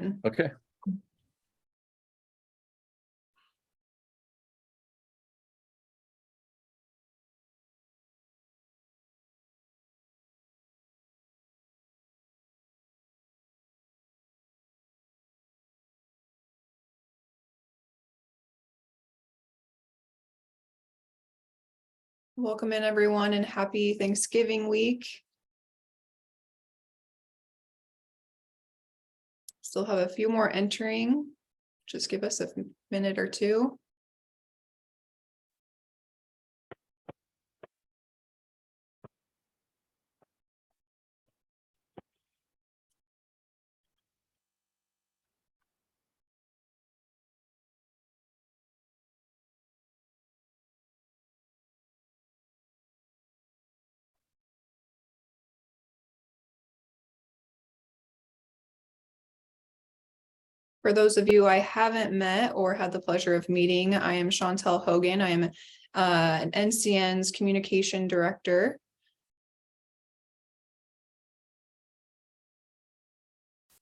begin. Okay. Welcome in, everyone, and happy Thanksgiving week. Still have a few more entering. Just give us a minute or two. For those of you I haven't met or had the pleasure of meeting, I am Chantel Hogan. I am an NCN's communication director.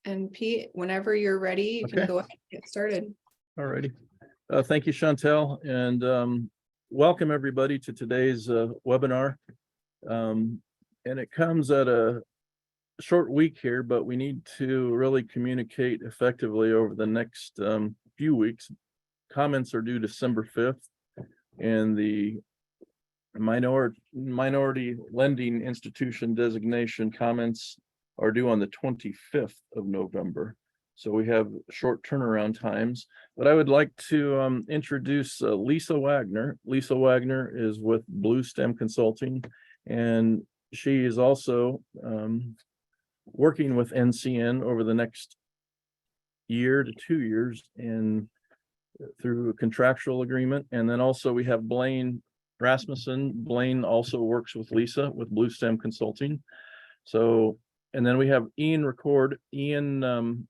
And Pete, whenever you're ready, you can go ahead and get started. All righty. Thank you, Chantel, and welcome everybody to today's webinar. And it comes at a short week here, but we need to really communicate effectively over the next few weeks. Comments are due December 5th, and the minority lending institution designation comments are due on the 25th of November. So we have short turnaround times, but I would like to introduce Lisa Wagner. Lisa Wagner is with Blue Stem Consulting, and she is also working with NCN over the next year to 2 years and through a contractual agreement. And then also we have Blaine Rasmussen. Blaine also works with Lisa with Blue Stem Consulting. So, and then we have Ian Record. Ian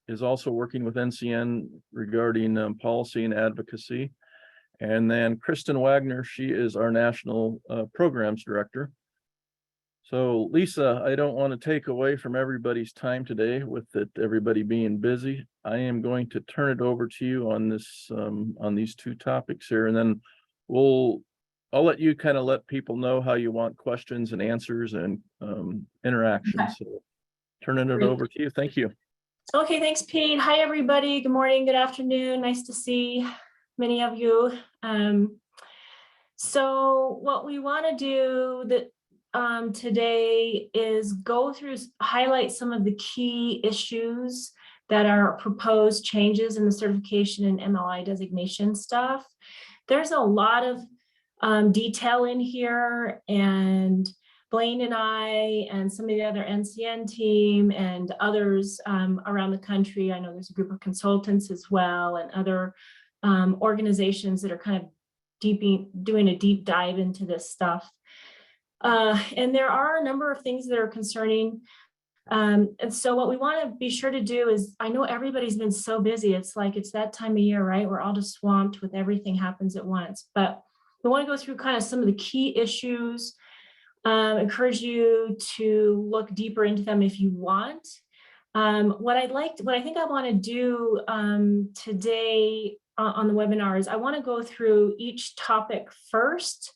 is also working with NCN regarding policy and advocacy. And then Kristen Wagner, she is our national programs director. So Lisa, I don't want to take away from everybody's time today with everybody being busy. I am going to turn it over to you on this on these two topics here, and then I'll let you kind of let people know how you want questions and answers and interactions. Okay. So turning it over to you. Thank you. Okay, thanks, Pete. Hi, everybody. Good morning, good afternoon. Nice to see many of you. So what we want to do today is go through, highlight some of the key issues that are proposed changes in the certification and MLI designation stuff. There's a lot of detail in here, and Blaine and I and some of the other NCN team and others around the country, I know there's a group of consultants as well and other organizations that are kind of doing a deep dive into this stuff. And there are a number of things that are concerning. And so what we want to be sure to do is, I know everybody's been so busy. It's like, it's that time of year, right? We're all just swamped with everything happens at once, but we want to go through kind of some of the key issues, encourage you to look deeper into them if you want. What I think I want to do today on the webinar is I want to go through each topic first,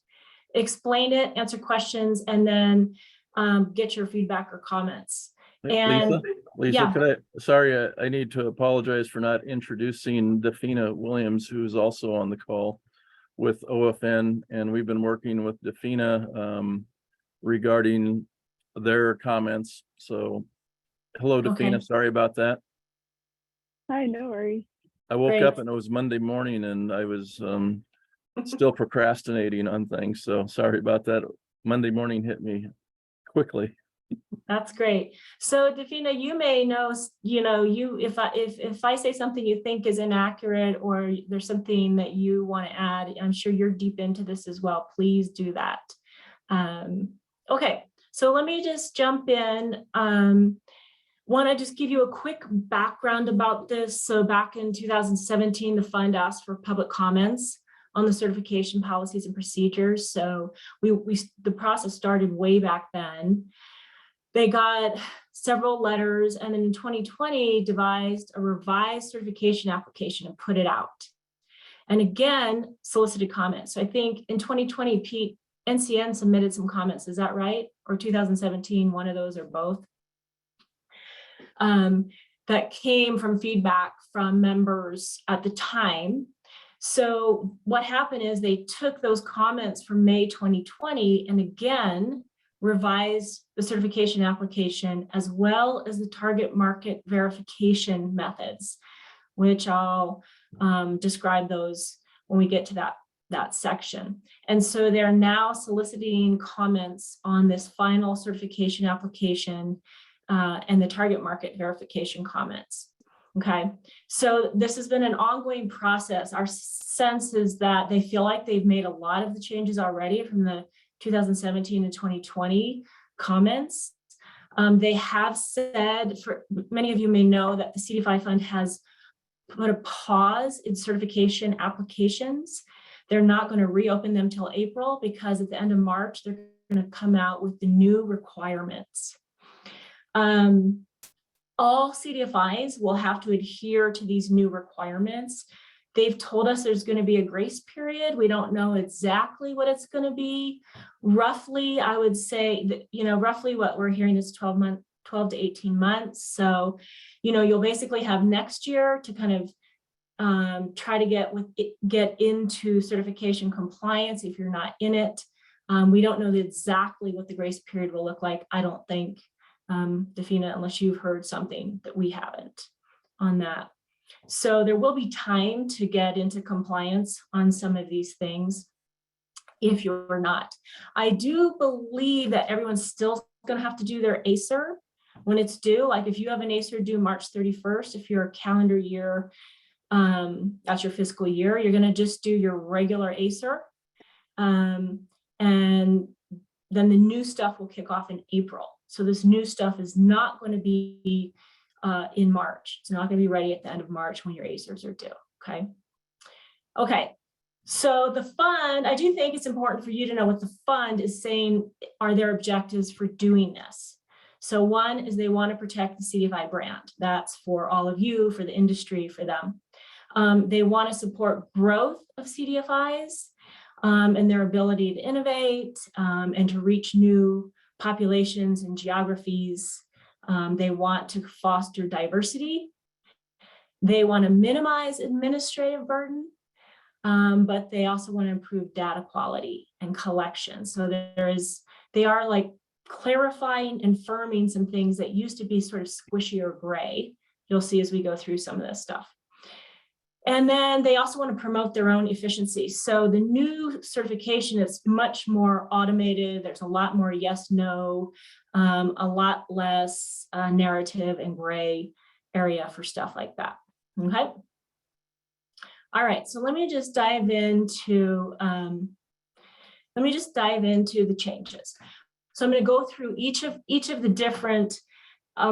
explain it, answer questions, and then get your feedback or comments. And Lisa, yeah. Sorry, I need to apologize for not introducing Defina Williams, who's also on the call with OFN, and we've been working with Defina regarding their comments. So hello, Defina. Okay. Sorry about that. Hi, no worries. I woke up and it was Monday morning and I was still procrastinating on things. So sorry about that. Monday morning hit me quickly. That's great. So Defina, you may know, if I say something you think is inaccurate or there's something that you want to add, I'm sure you're deep into this as well. Please do that. Okay, so let me just jump in. Want to just give you a quick background about this. So back in 2017, the fund asked for public comments on the certification policies and procedures. So the process started way back then. They got several letters, and then in 2020 devised a revised certification application and put it out. And again, solicited comments. So I think in 2020, Pete, NCN submitted some comments. Is that right? Or 2017, one of those or both. That came from feedback from members at the time. So what happened is they took those comments from May 2020 and again revised the certification application as well as the target market verification methods, which I'll describe those when we get to that section. And so they're now soliciting comments on this final certification application and the target market verification comments. Okay, so this has been an ongoing process. Our sense is that they feel like they've made a lot of the changes already from the 2017 and 2020 comments. They have said, for many of you may know that the CDFI fund has put a pause in certification applications. They're not going to reopen them till April because at the end of March, they're going to come out with the new requirements. All CDFIs will have to adhere to these new requirements. They've told us there's going to be a grace period. We don't know exactly what it's going to be. Roughly, I would say that, roughly what we're hearing is 12 to 18 months. So, you'll basically have next year to kind of try to get into certification compliance if you're not in it. We don't know exactly what the grace period will look like. I don't think, Defina, unless you've heard something that we haven't on that. So there will be time to get into compliance on some of these things if you're not. I do believe that everyone's still going to have to do their ACER when it's due. Like if you have an ACER due March 31st, if you're a calendar year, that's your fiscal year, you're going to just do your regular ACER. And then the new stuff will kick off in April. So this new stuff is not going to be in March. It's not going to be ready at the end of March when your ACERs are due. Okay. Okay. So the fund, I do think it's important for you to know what the fund is saying are their objectives for doing this. So one is they want to protect the CDFI brand. That's for all of you, for the industry, for them. They want to support growth of CDFIs and their ability to innovate and to reach new populations and geographies. They want to foster diversity. They want to minimize administrative burden, but they also want to improve data quality and collection. So they are like clarifying and firming some things that used to be sort of squishy or gray. You'll see as we go through some of this stuff. And then they also want to promote their own efficiency. So the new certification is much more automated. There's a lot more yes, no, a lot less narrative and gray area for stuff like that. Okay. All right. So let me just dive into the changes. So I'm going to go through each of the different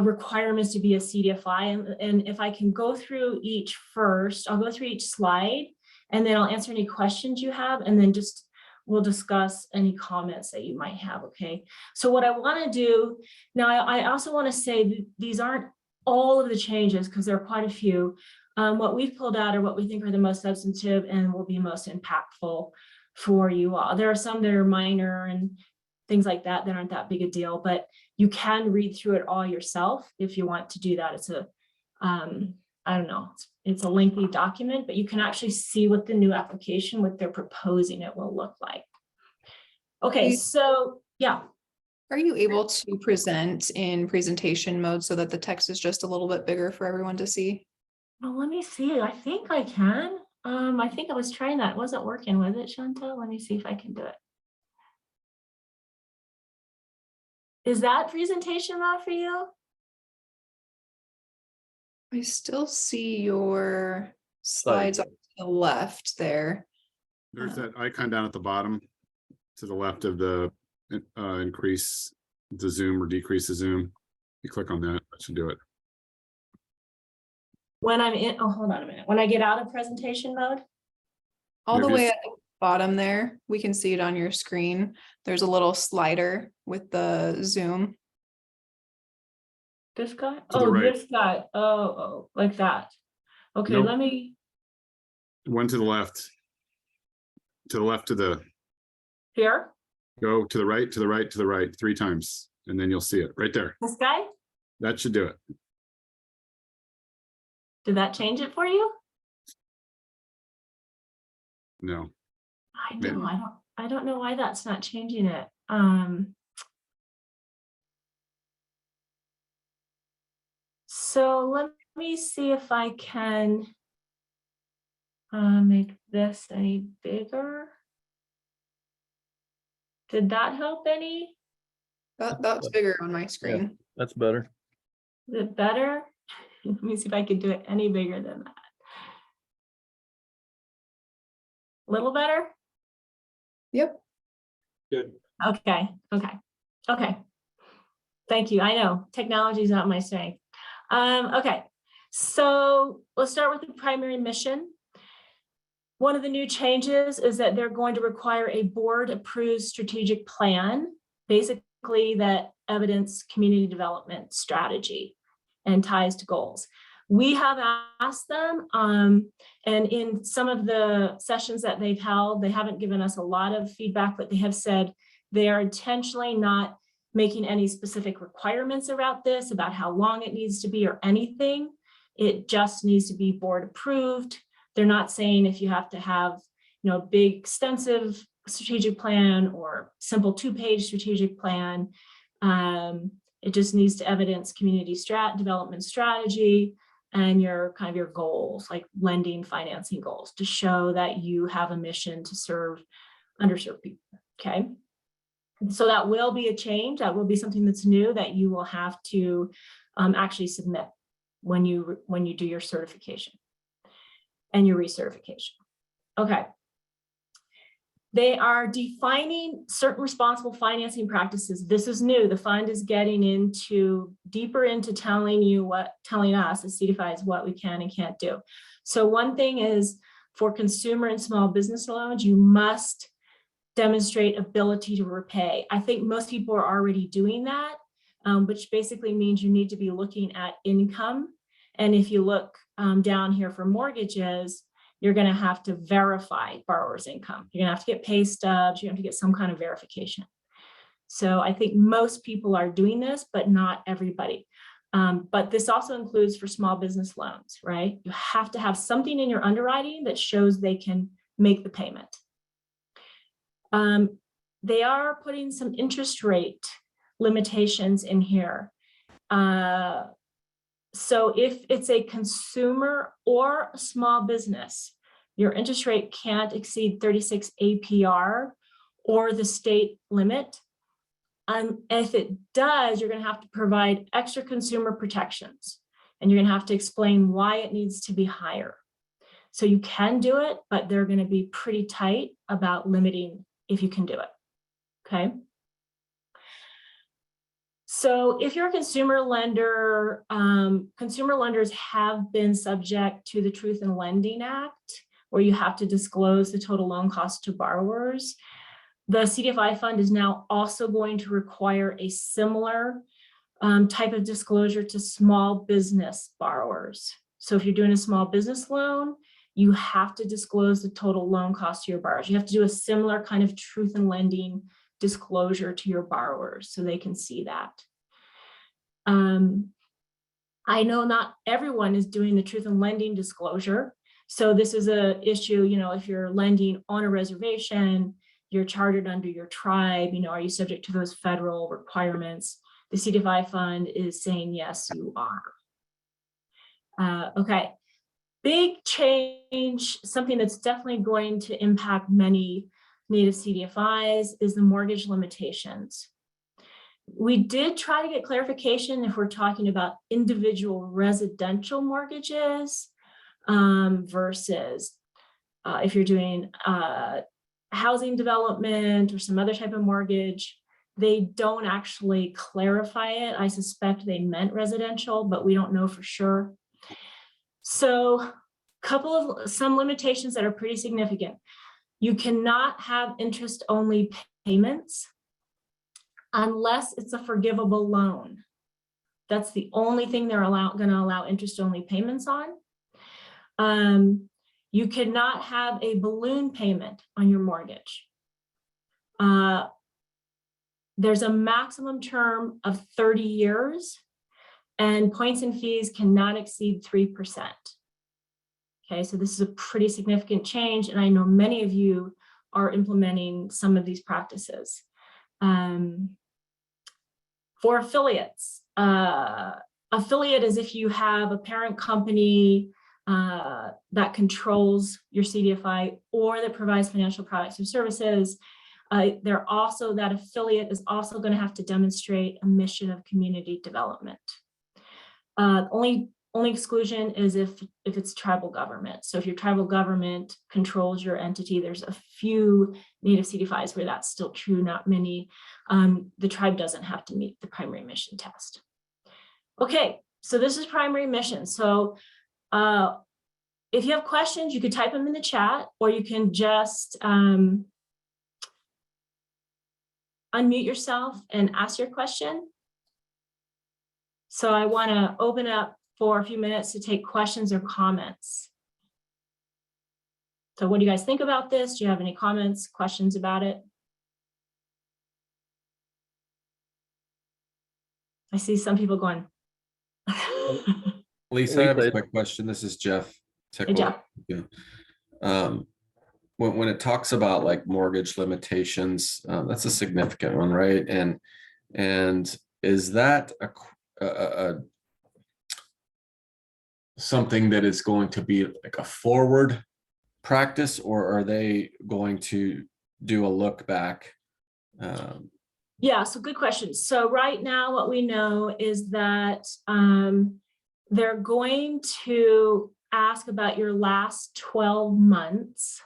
requirements to be a CDFI. And if I can go through each first, I'll go through each slide and then I'll answer any questions you have. And then we'll discuss any comments that you might have. Okay. So what I want to do now, I also want to say these aren't all of the changes because there are quite a few. What we've pulled out are what we think are the most substantive and will be most impactful for you all. There are some that are minor and things like that aren't that big a deal, but you can read through it all yourself if you want to do that. It's I don't know, it's a lengthy document, but you can actually see what the new application, what they're proposing it will look like. Okay, so yeah. Are you able to present in presentation mode so that the text is just a little bit bigger for everyone to see? Well, let me see. I think I can. I think I was trying that. It wasn't working with it, Chantal. Let me see if I can do it. Is that presentation not for you? I still see your slides on the left there. There's that icon down at the bottom to the left of the increase the zoom or decrease the zoom. You click on that, that should do it. When I'm in, oh, hold on a minute. When I get out of presentation mode? All the way at the bottom there, we can see it on your screen. There's a little slider with the zoom. This guy? To the Oh, right. this guy. Oh, like that. Okay, Nope. let me, One to the left. To the left, here, go to the right, to the right, to the right, 3 times, and then you'll see it right there. this guy? That should do it. Did that change it for you? No. I Maybe. know, I don't know why that's not changing it. So let me see if I can make this any bigger. Did that help any? That's bigger on my screen. That's better. Is it better? Let me see if I can do it any bigger than that. Little better? Yep. Good. Okay. Thank you. I know technology is not my strength. Okay, so let's start with the primary mission. One of the new changes is that they're going to require a board-approved strategic plan, basically that evidence community development strategy and ties to goals. We have asked them, and in some of the sessions that they've held, they haven't given us a lot of feedback, but they have said they are intentionally not making any specific requirements about this, about how long it needs to be or anything. It just needs to be board approved. They're not saying if you have to have, a big, extensive strategic plan or simple 2-page strategic plan. It just needs to evidence community development strategy and your goals, like lending, financing goals, to show that you have a mission to serve underserved people. Okay. So that will be a change. That will be something that's new that you will have to actually submit when you do your certification and your recertification. Okay. They are defining certain responsible financing practices. This is new. The fund is getting deeper into telling us as CDFIs what we can and can't do. So one thing is, for consumer and small business loans, you must demonstrate ability to repay. I think most people are already doing that, which basically means you need to be looking at income. And if you look down here for mortgages, you're going to have to verify borrower's income. You're going to have to get pay stubs. You have to get some kind of verification. So I think most people are doing this, but not everybody. But this also includes for small business loans, right? You have to have something in your underwriting that shows they can make the payment. They are putting some interest rate limitations in here. So if it's a consumer or a small business, your interest rate can't exceed 36 APR or the state limit. If it does, you're going to have to provide extra consumer protections, and you're going to have to explain why it needs to be higher. So you can do it, but they're going to be pretty tight about limiting if you can do it. Okay. So if you're a consumer lender, consumer lenders have been subject to the Truth in Lending Act, where you have to disclose the total loan cost to borrowers. The CDFI fund is now also going to require a similar type of disclosure to small business borrowers. So if you're doing a small business loan, you have to disclose the total loan cost to your borrowers. You have to do a similar kind of truth in lending disclosure to your borrowers so they can see that. I know not everyone is doing the truth in lending disclosure. So this is an issue, if you're lending on a reservation, you're chartered under your tribe, are you subject to those federal requirements? The CDFI fund is saying, yes, you are. Okay. Big change, something that's definitely going to impact many native CDFIs is the mortgage limitations. We did try to get clarification if we're talking about individual residential mortgages versus if you're doing housing development or some other type of mortgage. They don't actually clarify it. I suspect they meant residential, but we don't know for sure. So some limitations that are pretty significant. You cannot have interest only payments unless it's a forgivable loan. That's the only thing they're going to allow interest-only payments on. You cannot have a balloon payment on your mortgage. There's a maximum term of 30 years, and points and fees cannot exceed 3%. Okay, so this is a pretty significant change, and I know many of you are implementing some of these practices. For affiliates, affiliate is if you have a parent company that controls your CDFI or that provides financial products or services. That affiliate is also going to have to demonstrate a mission of community development. Only exclusion is if it's tribal government. So if your tribal government controls your entity, there's a few native CDFIs where that's still true, not many. The tribe doesn't have to meet the primary mission test. Okay, so this is primary mission. So if you have questions, you could type them in the chat, or you can just unmute yourself and ask your question. So I want to open up for a few minutes to take questions or comments. So what do you guys think about this? Do you have any comments, questions about it? I see some people going. Lisa, I have a quick question. This is Jeff. Hey, Jeff. Yeah. When it talks about like mortgage limitations, that's a significant one, right? And is that something that is going to be like a forward practice, or are they going to do a look back? Yeah, so good question. So right now what we know is that they're going to ask about your last 12 months.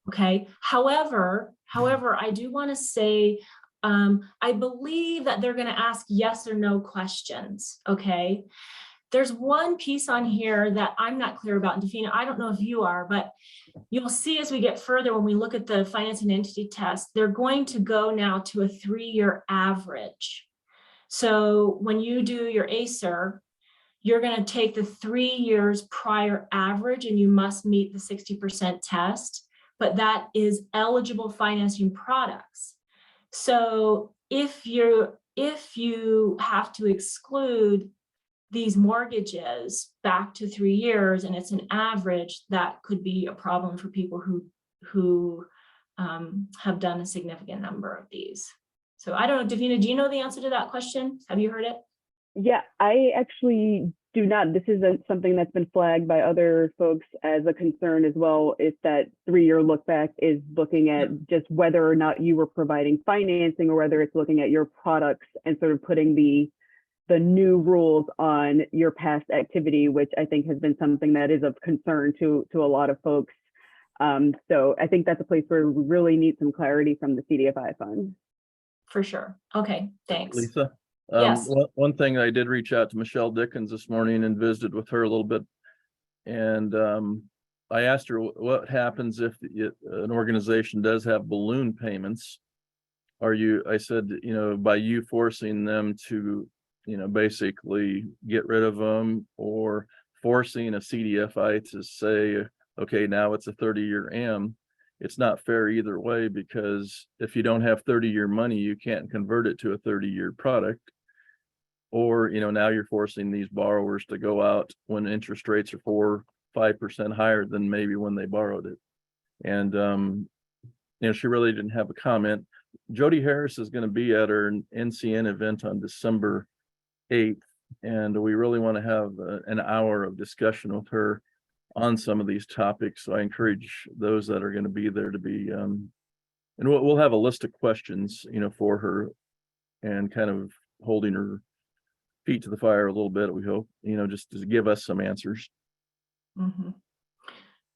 Okay. However, I do want to say, I believe that they're going to ask yes or no questions. Okay. There's one piece on here that I'm not clear about. And Defina, I don't know if you are, but you'll see as we get further, when we look at the financing entity test, they're going to go now to a 3-year average. So when you do your ACER, you're going to take the 3 years prior average, and you must meet the 60% test, but that is eligible financing products. So if you have to exclude these mortgages back to 3 years and it's an average, that could be a problem for people who have done a significant number of these. So I don't know, Davina, do you know the answer to that question? Have you heard it? Yeah, I actually do not. This is something that's been flagged by other folks as a concern as well. If that 3-year look back is looking at just whether or not you were providing financing, or whether it's looking at your products and sort of putting the new rules on your past activity, which I think has been something that is of concern to a lot of folks. So I think that's a place where we really need some clarity from the CDFI fund. For sure. Okay, thanks. Lisa? Yes. One thing, I did reach out to Michelle Dickens this morning and visited with her a little bit. And I asked her what happens if an organization does have balloon payments. I said, by you forcing them to, basically get rid of them, or forcing a CDFI to say, okay, now it's a 30-year AM. It's not fair either way, because if you don't have 30-year money, you can't convert it to a 30-year product. Or, now you're forcing these borrowers to go out when interest rates are 4-5% higher than maybe when they borrowed it. And, she really didn't have a comment. Jody Harris is going to be at our NCN event on December 8th. And we really want to have an hour of discussion with her on some of these topics. So I encourage those that are going to be there to be, and we'll have a list of questions, for her, and kind of holding her feet to the fire a little bit, we hope, just to give us some answers. Mm-hmm.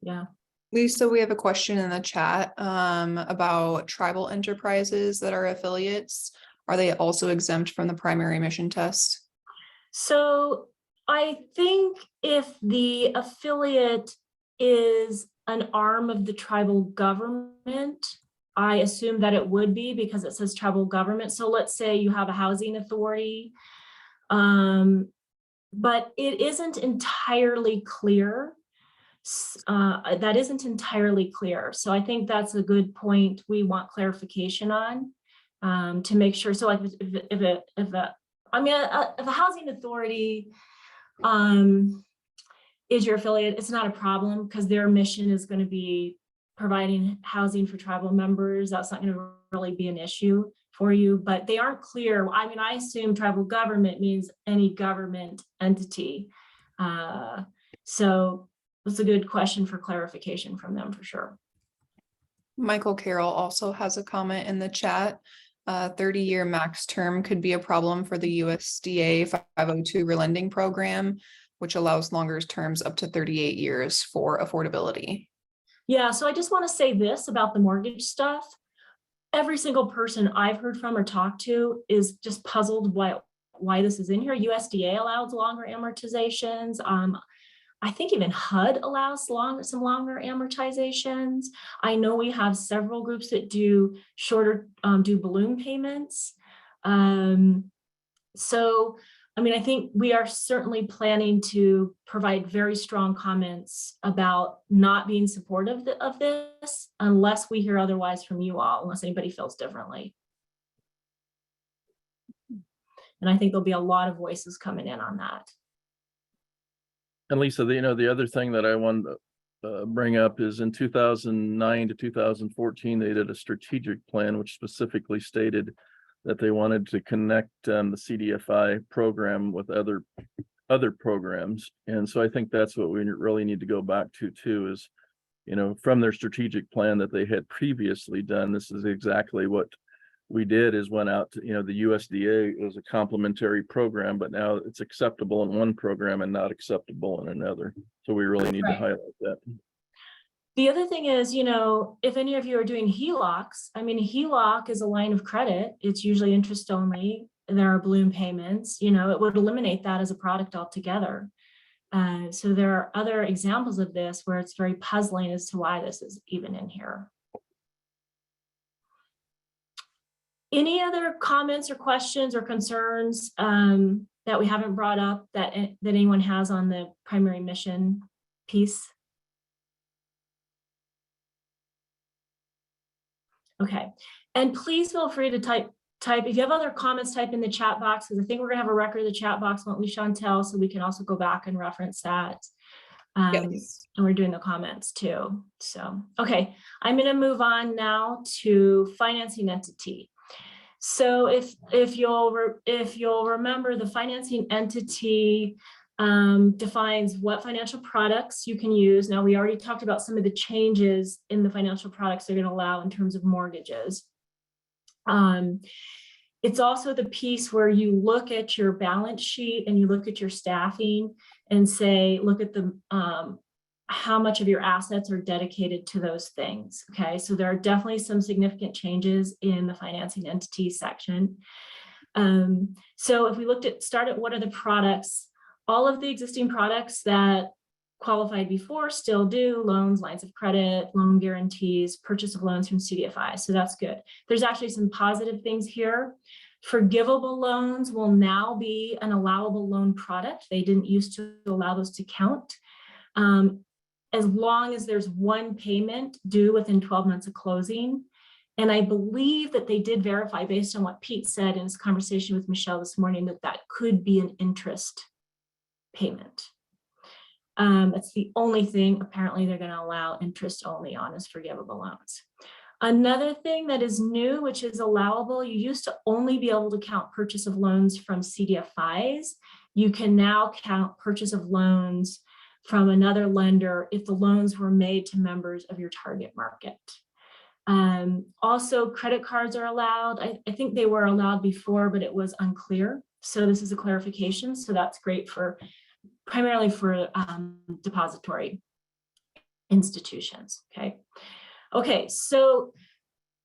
Yeah. Lisa, we have a question in the chat about tribal enterprises that are affiliates. Are they also exempt from the primary mission test? So I think if the affiliate is an arm of the tribal government, I assume that it would be, because it says tribal government. So let's say you have a housing authority, But it isn't entirely clear. That isn't entirely clear. So I think that's a good point we want clarification on, to make sure. So like if a housing authority is your affiliate, it's not a problem because their mission is going to be providing housing for tribal members. That's not going to really be an issue for you, but they aren't clear. I mean, I assume tribal government means any government entity. So it's a good question for clarification from them for sure. Michael Carroll also has a comment in the chat. 30-year max term could be a problem for the USDA 502 relending program, which allows longer terms up to 38 years for affordability. Yeah, so I just want to say this about the mortgage stuff. Every single person I've heard from or talked to is just puzzled why this is in here. USDA allows longer amortizations. I think even HUD allows some longer amortizations. I know we have several groups that do shorter, do balloon payments. So, I mean, I think we are certainly planning to provide very strong comments about not being supportive of this unless we hear otherwise from you all, unless anybody feels differently. And I think there'll be a lot of voices coming in on that. And Lisa, the other thing that I wanted to bring up is in 2009 to 2014, they did a strategic plan, which specifically stated that they wanted to connect the CDFI program with other programs. And so I think that's what we really need to go back to too, is, from their strategic plan that they had previously done, this is exactly what we did, is went out to, the USDA is a complementary program, but now it's acceptable in one program and not acceptable in another. So we really need to highlight that. The other thing is, if any of you are doing HELOCs, I mean, HELOC is a line of credit. It's usually interest only. There are balloon payments, it would eliminate that as a product altogether. So there are other examples of this where it's very puzzling as to why this is even in here. Any other comments or questions or concerns that we haven't brought up that anyone has on the primary mission piece? Okay, and please feel free to type. If you have other comments, type in the chat box, because I think we're gonna have a record of the chat box, won't we, Chantel? So we can also go back and reference that. Yes. And we're doing the comments too. So, okay, I'm gonna move on now to financing entity. So if you'll remember, the financing entity defines what financial products you can use. Now, we already talked about some of the changes in the financial products they're going to allow in terms of mortgages. It's also the piece where you look at your balance sheet and you look at your staffing and say, look at the how much of your assets are dedicated to those things. Okay, so there are definitely some significant changes in the financing entity section. So if we start at what are the products, all of the existing products that qualified before still do: loans, lines of credit, loan guarantees, purchase of loans from CDFI. So that's good. There's actually some positive things here. Forgivable loans will now be an allowable loan product. They didn't used to allow those to count. As long as there's one payment due within 12 months of closing. And I believe that they did verify, based on what Pete said in his conversation with Michelle this morning, that that could be an interest payment. That's the only thing apparently they're going to allow interest only on, is forgivable loans. Another thing that is new, which is allowable, you used to only be able to count purchase of loans from CDFIs. You can now count purchase of loans from another lender if the loans were made to members of your target market. Also, credit cards are allowed. I think they were allowed before, but it was unclear. So this is a clarification. So that's great for primarily for depository institutions. Okay, so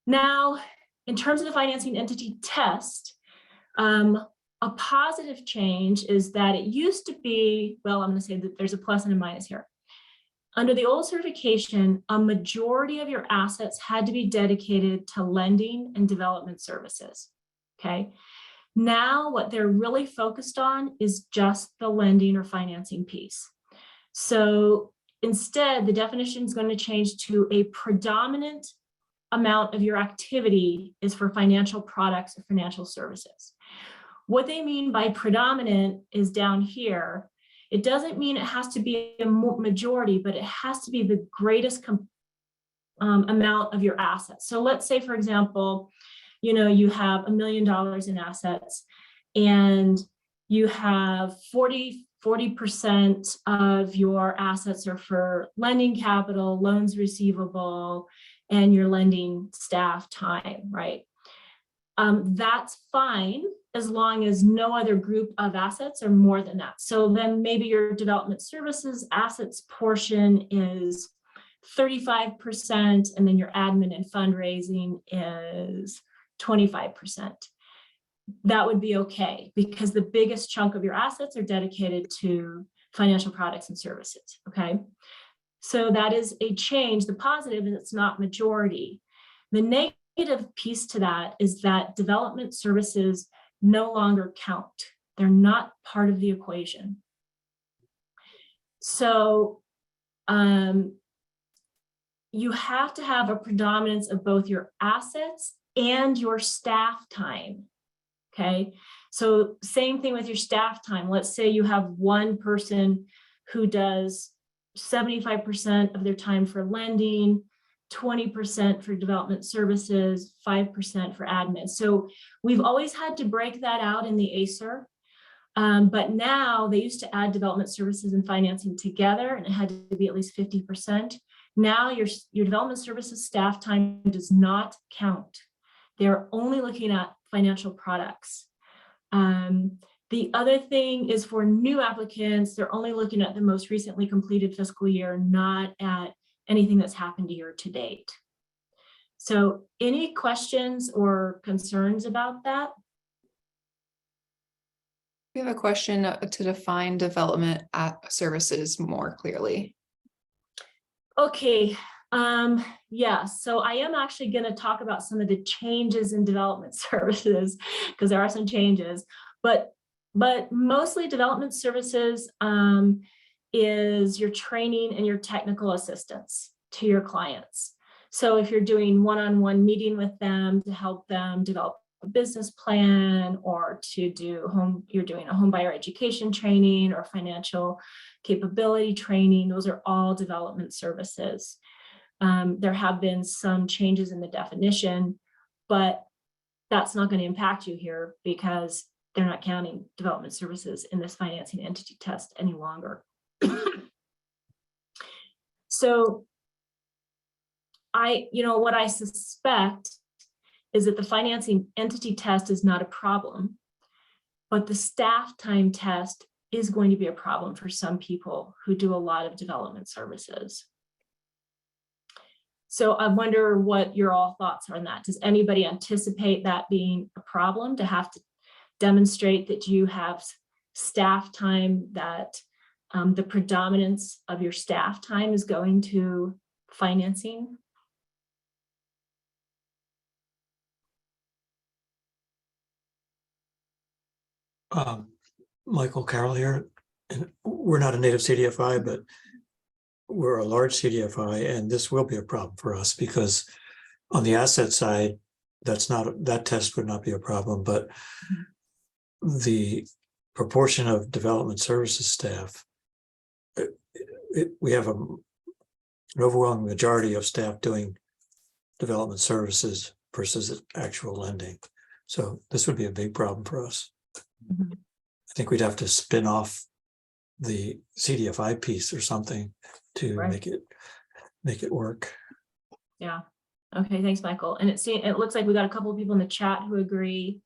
now in terms of the financing entity test, a positive change is that it used to be, well, I'm going to say that there's a plus and a minus here. Under the old certification, a majority of your assets had to be dedicated to lending and development services. Okay, Now, what they're really focused on is just the lending or financing piece. So instead, the definition is going to change to a predominant amount of your activity is for financial products or financial services. What they mean by predominant is down here. It doesn't mean it has to be a majority, but it has to be the greatest amount of your assets. So let's say, for example, you have $1 million in assets and you have 40% of your assets are for lending capital, loans receivable, and your lending staff time, right? That's fine as long as no other group of assets are more than that. So then maybe your development services assets portion is 35%, and then your admin and fundraising is 25%. That would be okay because the biggest chunk of your assets are dedicated to financial products and services, okay? So that is a change. The positive is it's not majority. The negative piece to that is that development services no longer count. They're not part of the equation. So you have to have a predominance of both your assets and your staff time. Okay, so same thing with your staff time. Let's say you have one person who does 75% of their time for lending, 20% for development services, 5% for admin. So we've always had to break that out in the ACER. But now they used to add development services and financing together, and it had to be at least 50%. Now your development services staff time does not count. They're only looking at financial products. The other thing is for new applicants, they're only looking at the most recently completed fiscal year, not at anything that's happened year to date. So any questions or concerns about that? We have a question to define development services more clearly. Okay, yeah, so I am actually going to talk about some of the changes in development services because there are some changes, but mostly development services is your training and your technical assistance to your clients. So if you're doing one-on-one meeting with them to help them develop a business plan, or you're doing a home buyer education training or financial capability training, those are all development services. There have been some changes in the definition, but that's not going to impact you here because they're not counting development services in this financing entity test any longer. So what I suspect is that the financing entity test is not a problem, but the staff time test is going to be a problem for some people who do a lot of development services. So I wonder what your all thoughts are on that. Does anybody anticipate that being a problem, to have to demonstrate that you have staff time, that the predominance of your staff time is going to financing? Michael Carroll here, and we're not a native CDFI, but we're a large CDFI, and this will be a problem for us because on the asset side, that test would not be a problem, but the proportion of development services staff, we have an overwhelming majority of staff doing development services versus actual lending. So this would be a big problem for us. Mm-hmm. I think we'd have to spin off the CDFI piece or something to Right. make it work. Yeah. Okay. Thanks, Michael. And it looks like we got a couple of people in the chat who agree.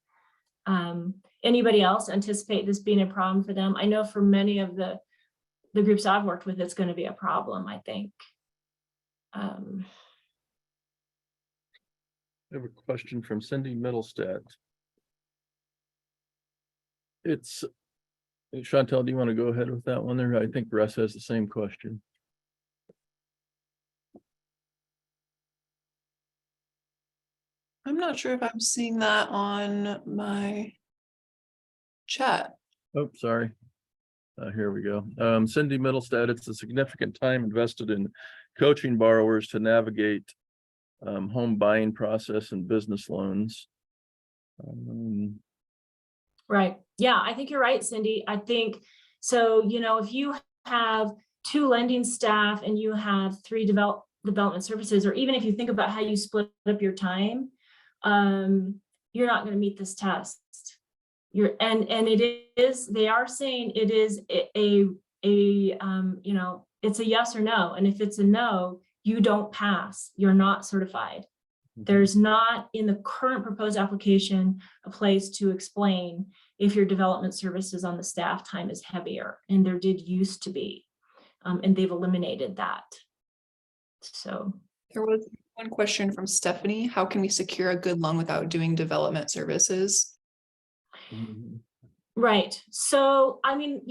Anybody else anticipate this being a problem for them? I know for many of the groups I've worked with, it's going to be a problem, I think. I have a question from Cindy Middlestat. It's Chantel, do you want to go ahead with that one there? I think Russ has the same question. I'm not sure if I'm seeing that on my chat. Oh, sorry. Here we go. Cindy Middlestead, it's a significant time invested in coaching borrowers to navigate home buying process and business loans. Right. Yeah, I think you're right, Cindy. I think so, if you have 2 lending staff and you have 3 development services, or even if you think about how you split up your time, you're not going to meet this test. And it is, they are saying it is it's a yes or no. And if it's a no, you don't pass, you're not certified. There's not in the current proposed application a place to explain if your development services on the staff time is heavier, and there did used to be, and they've eliminated that. So There was one question from Stephanie. How can we secure a good loan without doing development services? right. So I mean,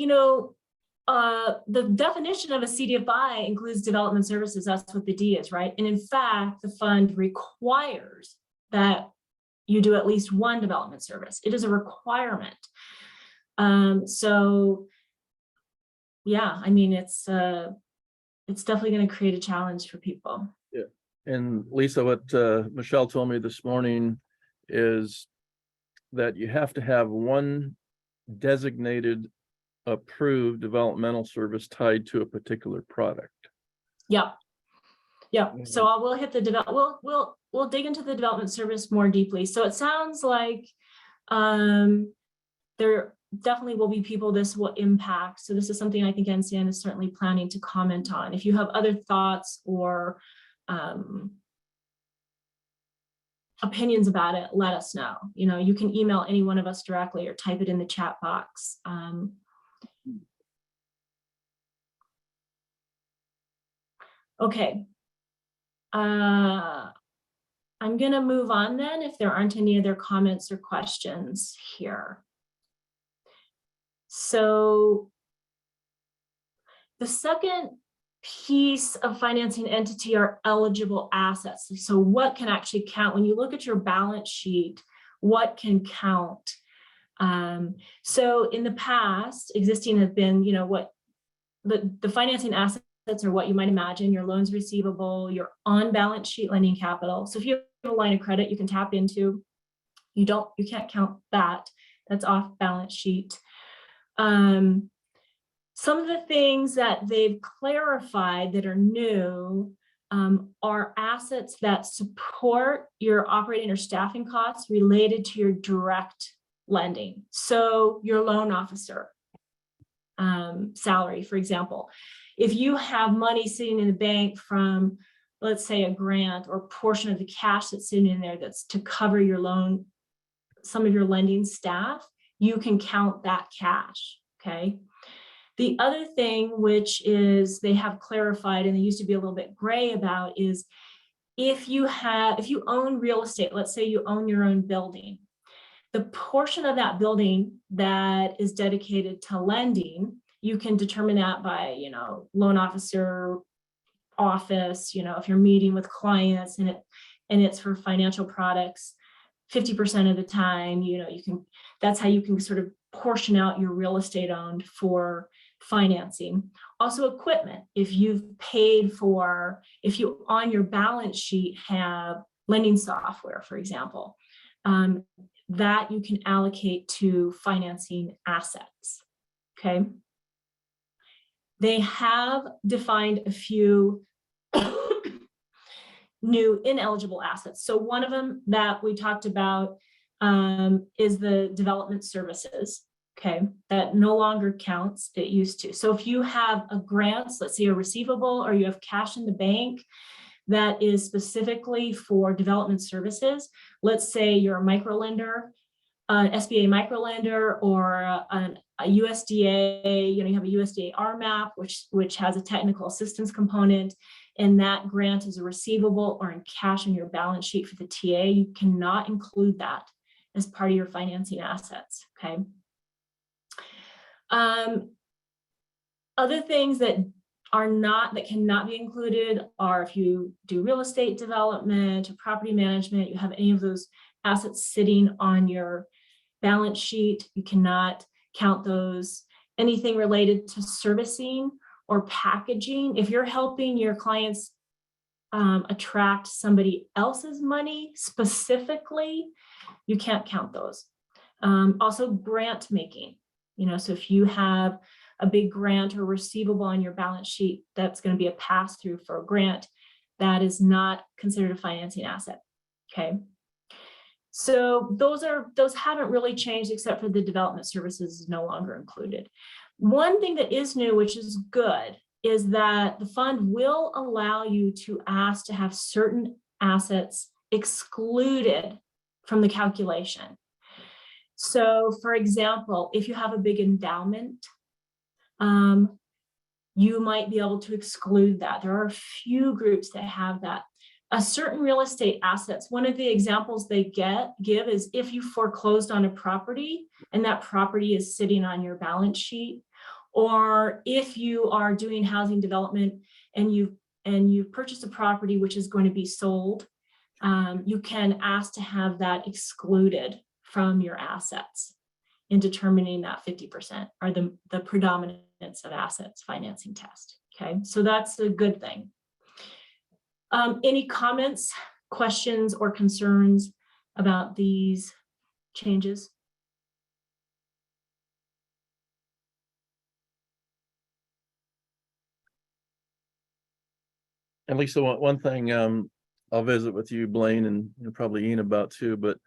the definition of a CDFI includes development services. That's what the D is, right? And in fact, the fund requires that you do at least one development service. It is a requirement. So yeah, I mean, it's definitely going to create a challenge for people. Yeah. And Lisa, what Michelle told me this morning is that you have to have one designated approved developmental service tied to a particular product. Yeah. So I will hit the we'll dig into the development service more deeply. So it sounds like there definitely will be people this will impact. So this is something I think NCN is certainly planning to comment on. If you have other thoughts or opinions about it, let us know. You can email any one of us directly or type it in the chat box. Okay. I'm going to move on then if there aren't any other comments or questions here. So the second piece of financing entity are eligible assets. So what can actually count when you look at your balance sheet, what can count? So in the past, existing has been, what the financing assets are what you might imagine, your loans receivable, your on balance sheet lending capital. So if you have a line of credit you can tap into, you can't count that. That's off balance sheet. Some of the things that they've clarified that are new are assets that support your operating or staffing costs related to your direct lending. So your loan officer salary, for example. If you have money sitting in the bank from, let's say, a grant or portion of the cash that's sitting in there that's to cover your loan, some of your lending staff, you can count that cash, okay? The other thing, which is they have clarified and they used to be a little bit gray about, is if you own real estate, let's say you own your own building, the portion of that building that is dedicated to lending, you can determine that by, loan officer office, if you're meeting with clients and it's for financial products, 50% of the time, that's how you can sort of portion out your real estate owned for financing. Also equipment, if you on your balance sheet have lending software, for example, that you can allocate to financing assets, okay? They have defined a few new ineligible assets. So one of them that we talked about is the development services, okay? That no longer counts, it used to. So if you have a grant, let's say a receivable, or you have cash in the bank that is specifically for development services, let's say you're a microlender, an SBA microlender, or a USDA, you have a USDA RMAP, which has a technical assistance component, and that grant is a receivable or in cash on your balance sheet for the TA, you cannot include that as part of your financing assets, okay? Other things that cannot be included are if you do real estate development or property management, you have any of those assets sitting on your balance sheet. You cannot count those. Anything related to servicing or packaging. If you're helping your clients attract somebody else's money specifically, you can't count those. Also grant making, so if you have a big grant or receivable on your balance sheet, that's going to be a pass through for a grant. That is not considered a financing asset. Okay. So those haven't really changed, except for the development services is no longer included. One thing that is new, which is good, is that the fund will allow you to ask to have certain assets excluded from the calculation. So for example, if you have a big endowment, you might be able to exclude that. There are a few groups that have that. A certain real estate assets, one of the examples they give is if you foreclosed on a property and that property is sitting on your balance sheet, or if you are doing housing development and you've purchased a property which is going to be sold, you can ask to have that excluded from your assets in determining that 50% or the predominance of assets financing test. Okay, so that's a good thing. Any comments, questions, or concerns about these changes? And Lisa, one thing I'll visit with you, Blaine, and probably Ian about too, but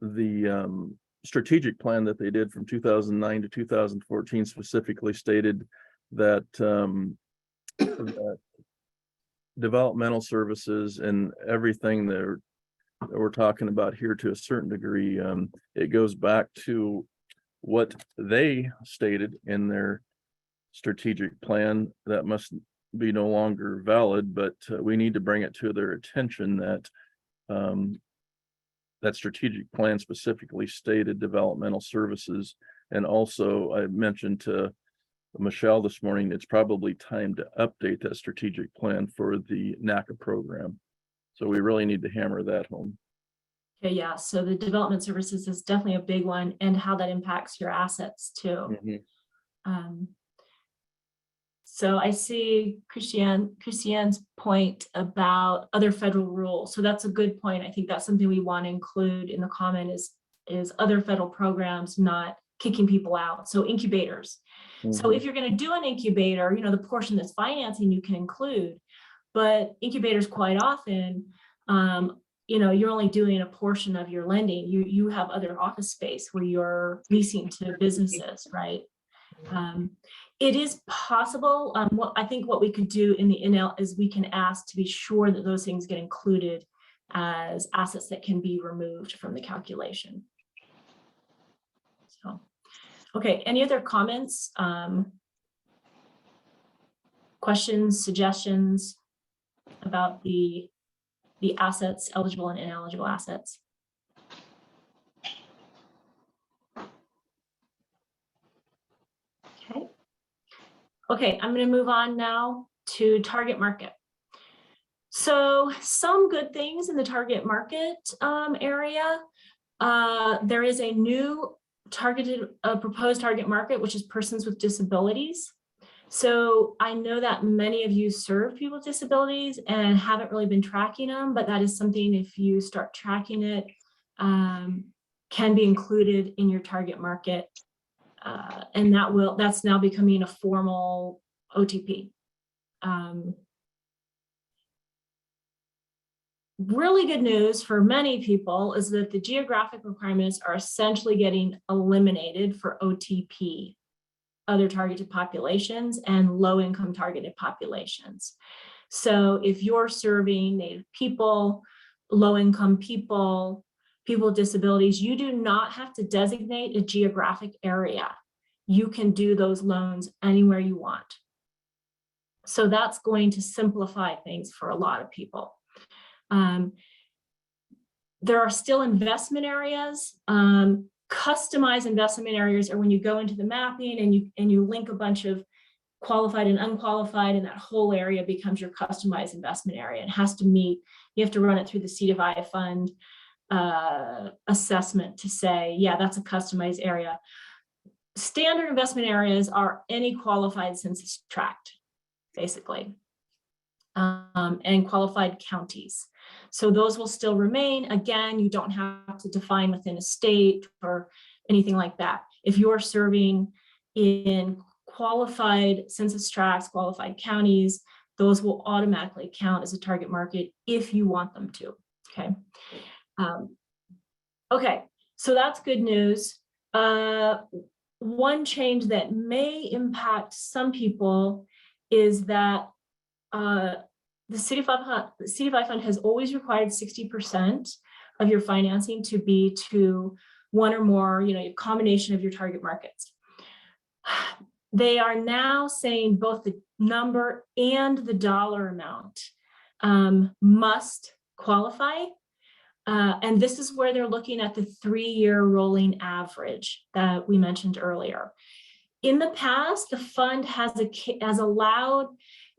the strategic plan that they did from 2009 to 2014 specifically stated that, that developmental services and everything that we're talking about here to a certain degree, it goes back to what they stated in their strategic plan that must be no longer valid, but we need to bring it to their attention that that strategic plan specifically stated developmental services. And also I mentioned to Michelle this morning, it's probably time to update that strategic plan for the NACA program. So we really need to hammer that home. Okay, yeah, so the development services is definitely a big one, and how that impacts your assets too. Mm-hmm. So I see Christiane's point about other federal rules. So that's a good point. I think that's something we want to include in the comment is other federal programs not kicking people out. So incubators. Mm-hmm. So if you're going to do an incubator, the portion that's financing you can include, but incubators quite often, you're only doing a portion of your lending. You have other office space where you're leasing to businesses, right? It is possible. I think what we could do in the NL is we can ask to be sure that those things get included as assets that can be removed from the calculation. So, okay, any other comments, questions, suggestions about the assets, eligible and ineligible assets? Okay, I'm going to move on now to target market. So some good things in the target market area. There is a new proposed target market, which is persons with disabilities. So I know that many of you serve people with disabilities and haven't really been tracking them, but that is something, if you start tracking it, can be included in your target market. And that's now becoming a formal OTP. Really good news for many people is that the geographic requirements are essentially getting eliminated for OTP, other targeted populations, and low-income targeted populations. So if you're serving Native people, low-income people, people with disabilities, you do not have to designate a geographic area. You can do those loans anywhere you want. So that's going to simplify things for a lot of people. There are still investment areas. Customized investment areas are when you go into the mapping and you link a bunch of qualified and unqualified, and that whole area becomes your customized investment area. It has to meet, you have to run it through the CDFI fund. assessment to say, yeah, that's a customized area. Standard investment areas are any qualified census tract, basically, and qualified counties. So those will still remain. Again, you don't have to define within a state or anything like that. If you're serving in qualified census tracts, qualified counties, those will automatically count as a target market if you want them to, okay? Okay, so that's good news. One change that may impact some people is that the CDFI fund has always required 60% of your financing to be to one or more, a combination of your target markets. They are now saying both the number and the dollar amount must qualify. And this is where they're looking at the 3-year rolling average that we mentioned earlier. In the past, the fund has allowed,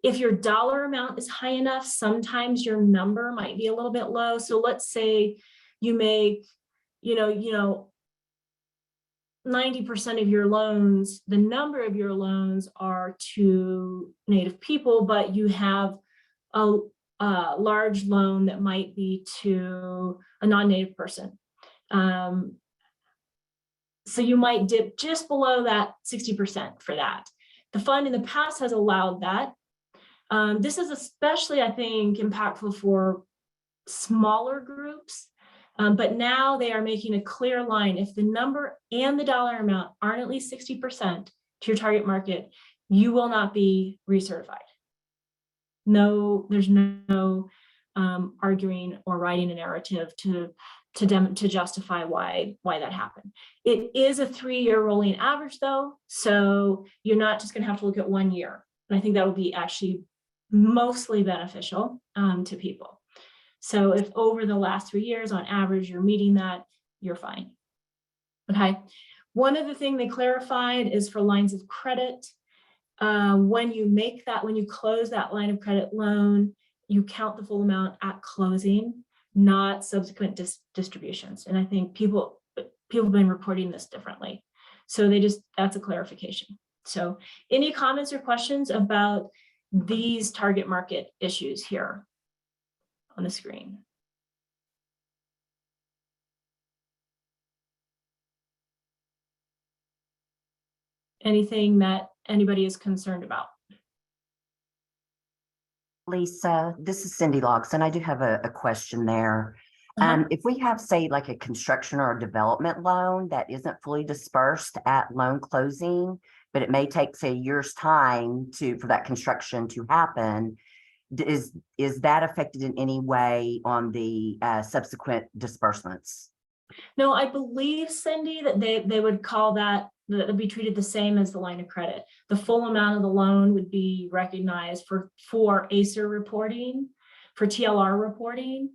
if your dollar amount is high enough, sometimes your number might be a little bit low. So let's say you make, 90% of your loans, the number of your loans are to Native people, but you have a large loan that might be to a non-Native person. So you might dip just below that 60% for that. The fund in the past has allowed that. This is especially, I think, impactful for smaller groups, but now they are making a clear line. If the number and the dollar amount aren't at least 60% to your target market, you will not be recertified. No, there's no arguing or writing a narrative to justify why that happened. It is a 3-year rolling average though, so you're not just gonna have to look at 1 year. And I think that would be actually mostly beneficial to people. So if over the last 3 years on average you're meeting that, you're fine. Okay. One other thing they clarified is for lines of credit. When you close that line of credit loan, you count the full amount at closing, not subsequent distributions. And I think people have been reporting this differently. So that's a clarification. So any comments or questions about these target market issues here on the screen? Anything that anybody is concerned about? Lisa, this is Cindy Locks, and I do have a question there. If we have, say, like a construction or a development loan that isn't fully dispersed at loan closing, but it may take, say, a year's time for that construction to happen, is that affected in any way on the subsequent disbursements? No, I believe, Cindy, that they would call that would be treated the same as the line of credit. The full amount of the loan would be recognized for ACER reporting, for TLR reporting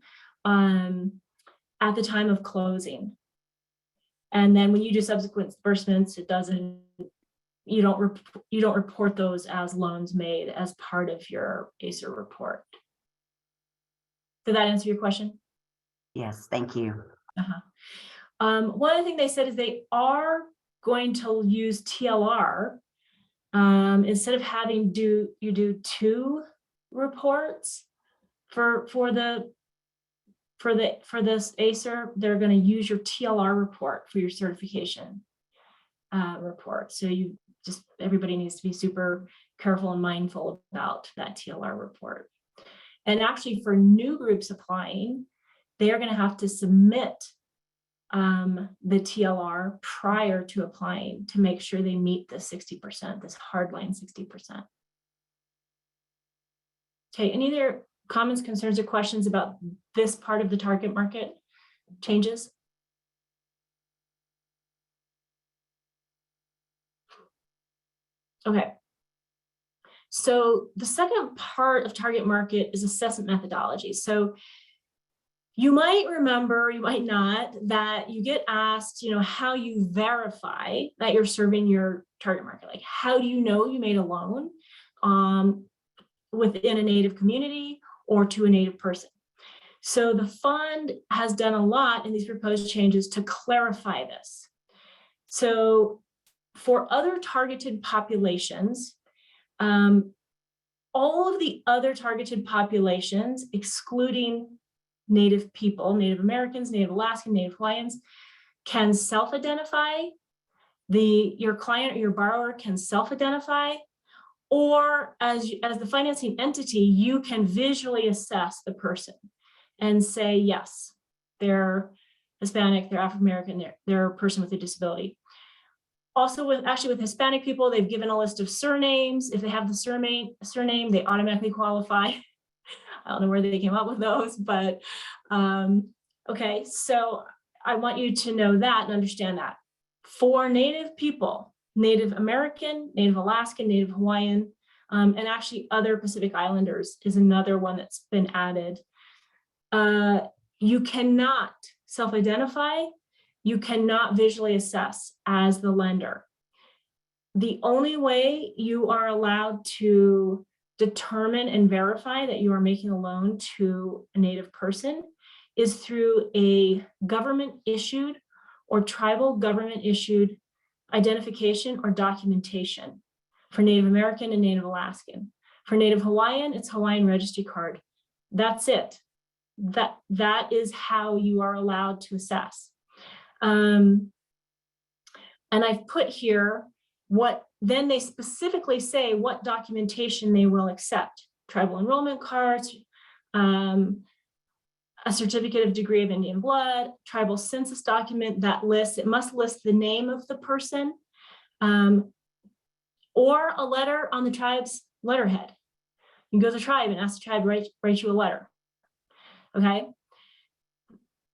at the time of closing. And then when you do subsequent disbursements, you don't report those as loans made as part of your ACER report. Did that answer your question? Yes, thank you. One other thing they said is they are going to use TLR instead of having you do 2 reports for this ACER. They're going to use your TLR report for your certification report. So everybody needs to be super careful and mindful about that TLR report. And actually, for new groups applying, they are going to have to submit the TLR prior to applying to make sure they meet the 60%, this hardline 60%. Okay, any other comments, concerns, or questions about this part of the target market changes? Okay. So the second part of target market is assessment methodology. So you might remember, you might not, that you get asked, how you verify that you're serving your target market. Like, how do you know you made a loan within a Native community or to a Native person? So the fund has done a lot in these proposed changes to clarify this. So for other targeted populations, all of the other targeted populations, excluding Native people, Native Americans, Native Alaskan, Native Hawaiians, can self-identify. Your client or your borrower can self-identify, or as the financing entity, you can visually assess the person and say, yes, they're Hispanic, they're African American, they're a person with a disability. Also, with Hispanic people, they've given a list of surnames. If they have the surname, they automatically qualify. I don't know where they came up with those, but okay. So I want you to know that and understand that. For Native people, Native American, Native Alaskan, Native Hawaiian, and actually other Pacific Islanders is another one that's been added. You cannot self-identify. You cannot visually assess as the lender. The only way you are allowed to determine and verify that you are making a loan to a Native person is through a government issued or tribal government issued identification or documentation for Native American and Native Alaskan. For Native Hawaiian, it's Hawaiian Registry Card. That's it. That is how you are allowed to assess. And I've put here what, then they specifically say what documentation they will accept. Tribal enrollment cards, a certificate of degree of Indian blood, tribal census document that lists, it must list the name of the person, or a letter on the tribe's letterhead. You can go to the tribe and ask the tribe to write you a letter, okay?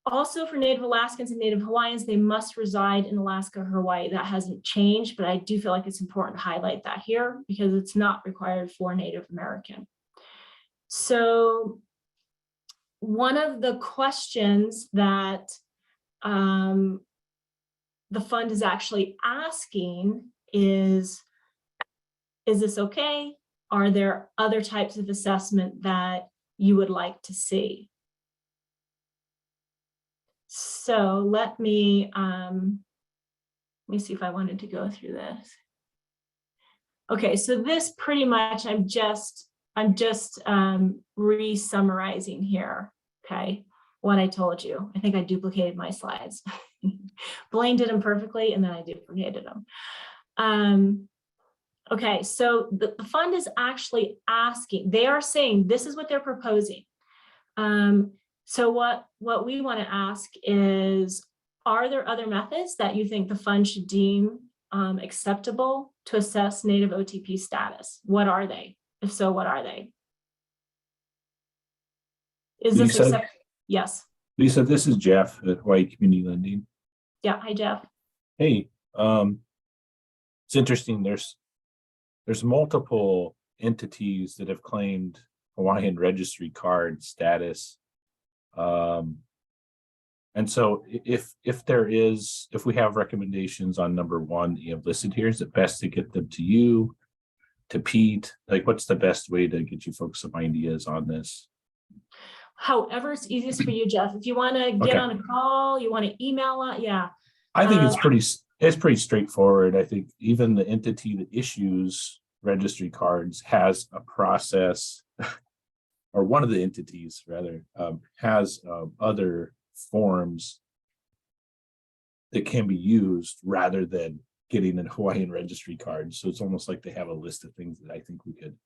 Also for Native Alaskans and Native Hawaiians, they must reside in Alaska or Hawaii. That hasn't changed, but I do feel like it's important to highlight that here because it's not required for Native American. So one of the questions that the fund is actually asking is this okay? Are there other types of assessment that you would like to see? So let me see if I wanted to go through this. Okay, so this pretty much I'm just re-summarizing here, okay, what I told you. I think I duplicated my slides. Blaine did them perfectly and then I duplicated them. Okay, so the fund is actually asking, they are saying this is what they're proposing. So what we want to ask is, are there other methods that you think the fund should deem acceptable to assess Native OTP status? What are they? If so, what are they? Is this acceptable? Yes. Lisa, this is Jeff at Hawaii Community Lending. Yeah, hi Jeff. Hey, it's interesting. There's multiple entities that have claimed Hawaiian Registry Card status. And so if we have recommendations on number one that you have listed here, is it best to get them to you, to Pete? Like, what's the best way to get you folks some ideas on this? However, it's easiest for you, Jeff. If you want to get on a call, you want to email it, yeah. I think it's pretty straightforward. I think even the entity that issues registry cards has a process, or one of the entities rather, has other forms that can be used rather than getting a Hawaiian registry card. So it's almost like they have a list of things that I think we could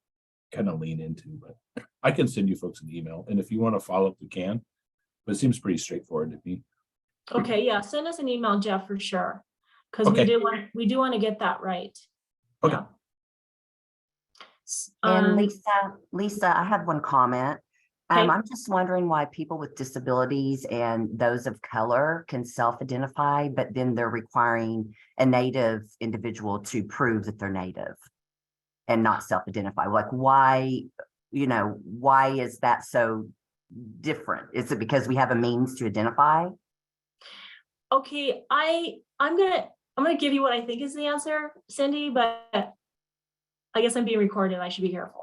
kind of lean into, but I can send you folks an email. And if you want to follow up, we can, but it seems pretty straightforward to me. Okay, yeah, send us an email, Jeff, for sure. Because Okay. we do want to get that right. Okay. Yeah. And Lisa, I have one comment. Okay. I'm just wondering why people with disabilities and those of color can self-identify, but then they're requiring a Native individual to prove that they're Native and not self-identify. Like, why is that so different? Is it because we have a means to identify? Okay, I'm gonna give you what I think is the answer, Cindy, but I guess I'm being recorded. I should be careful.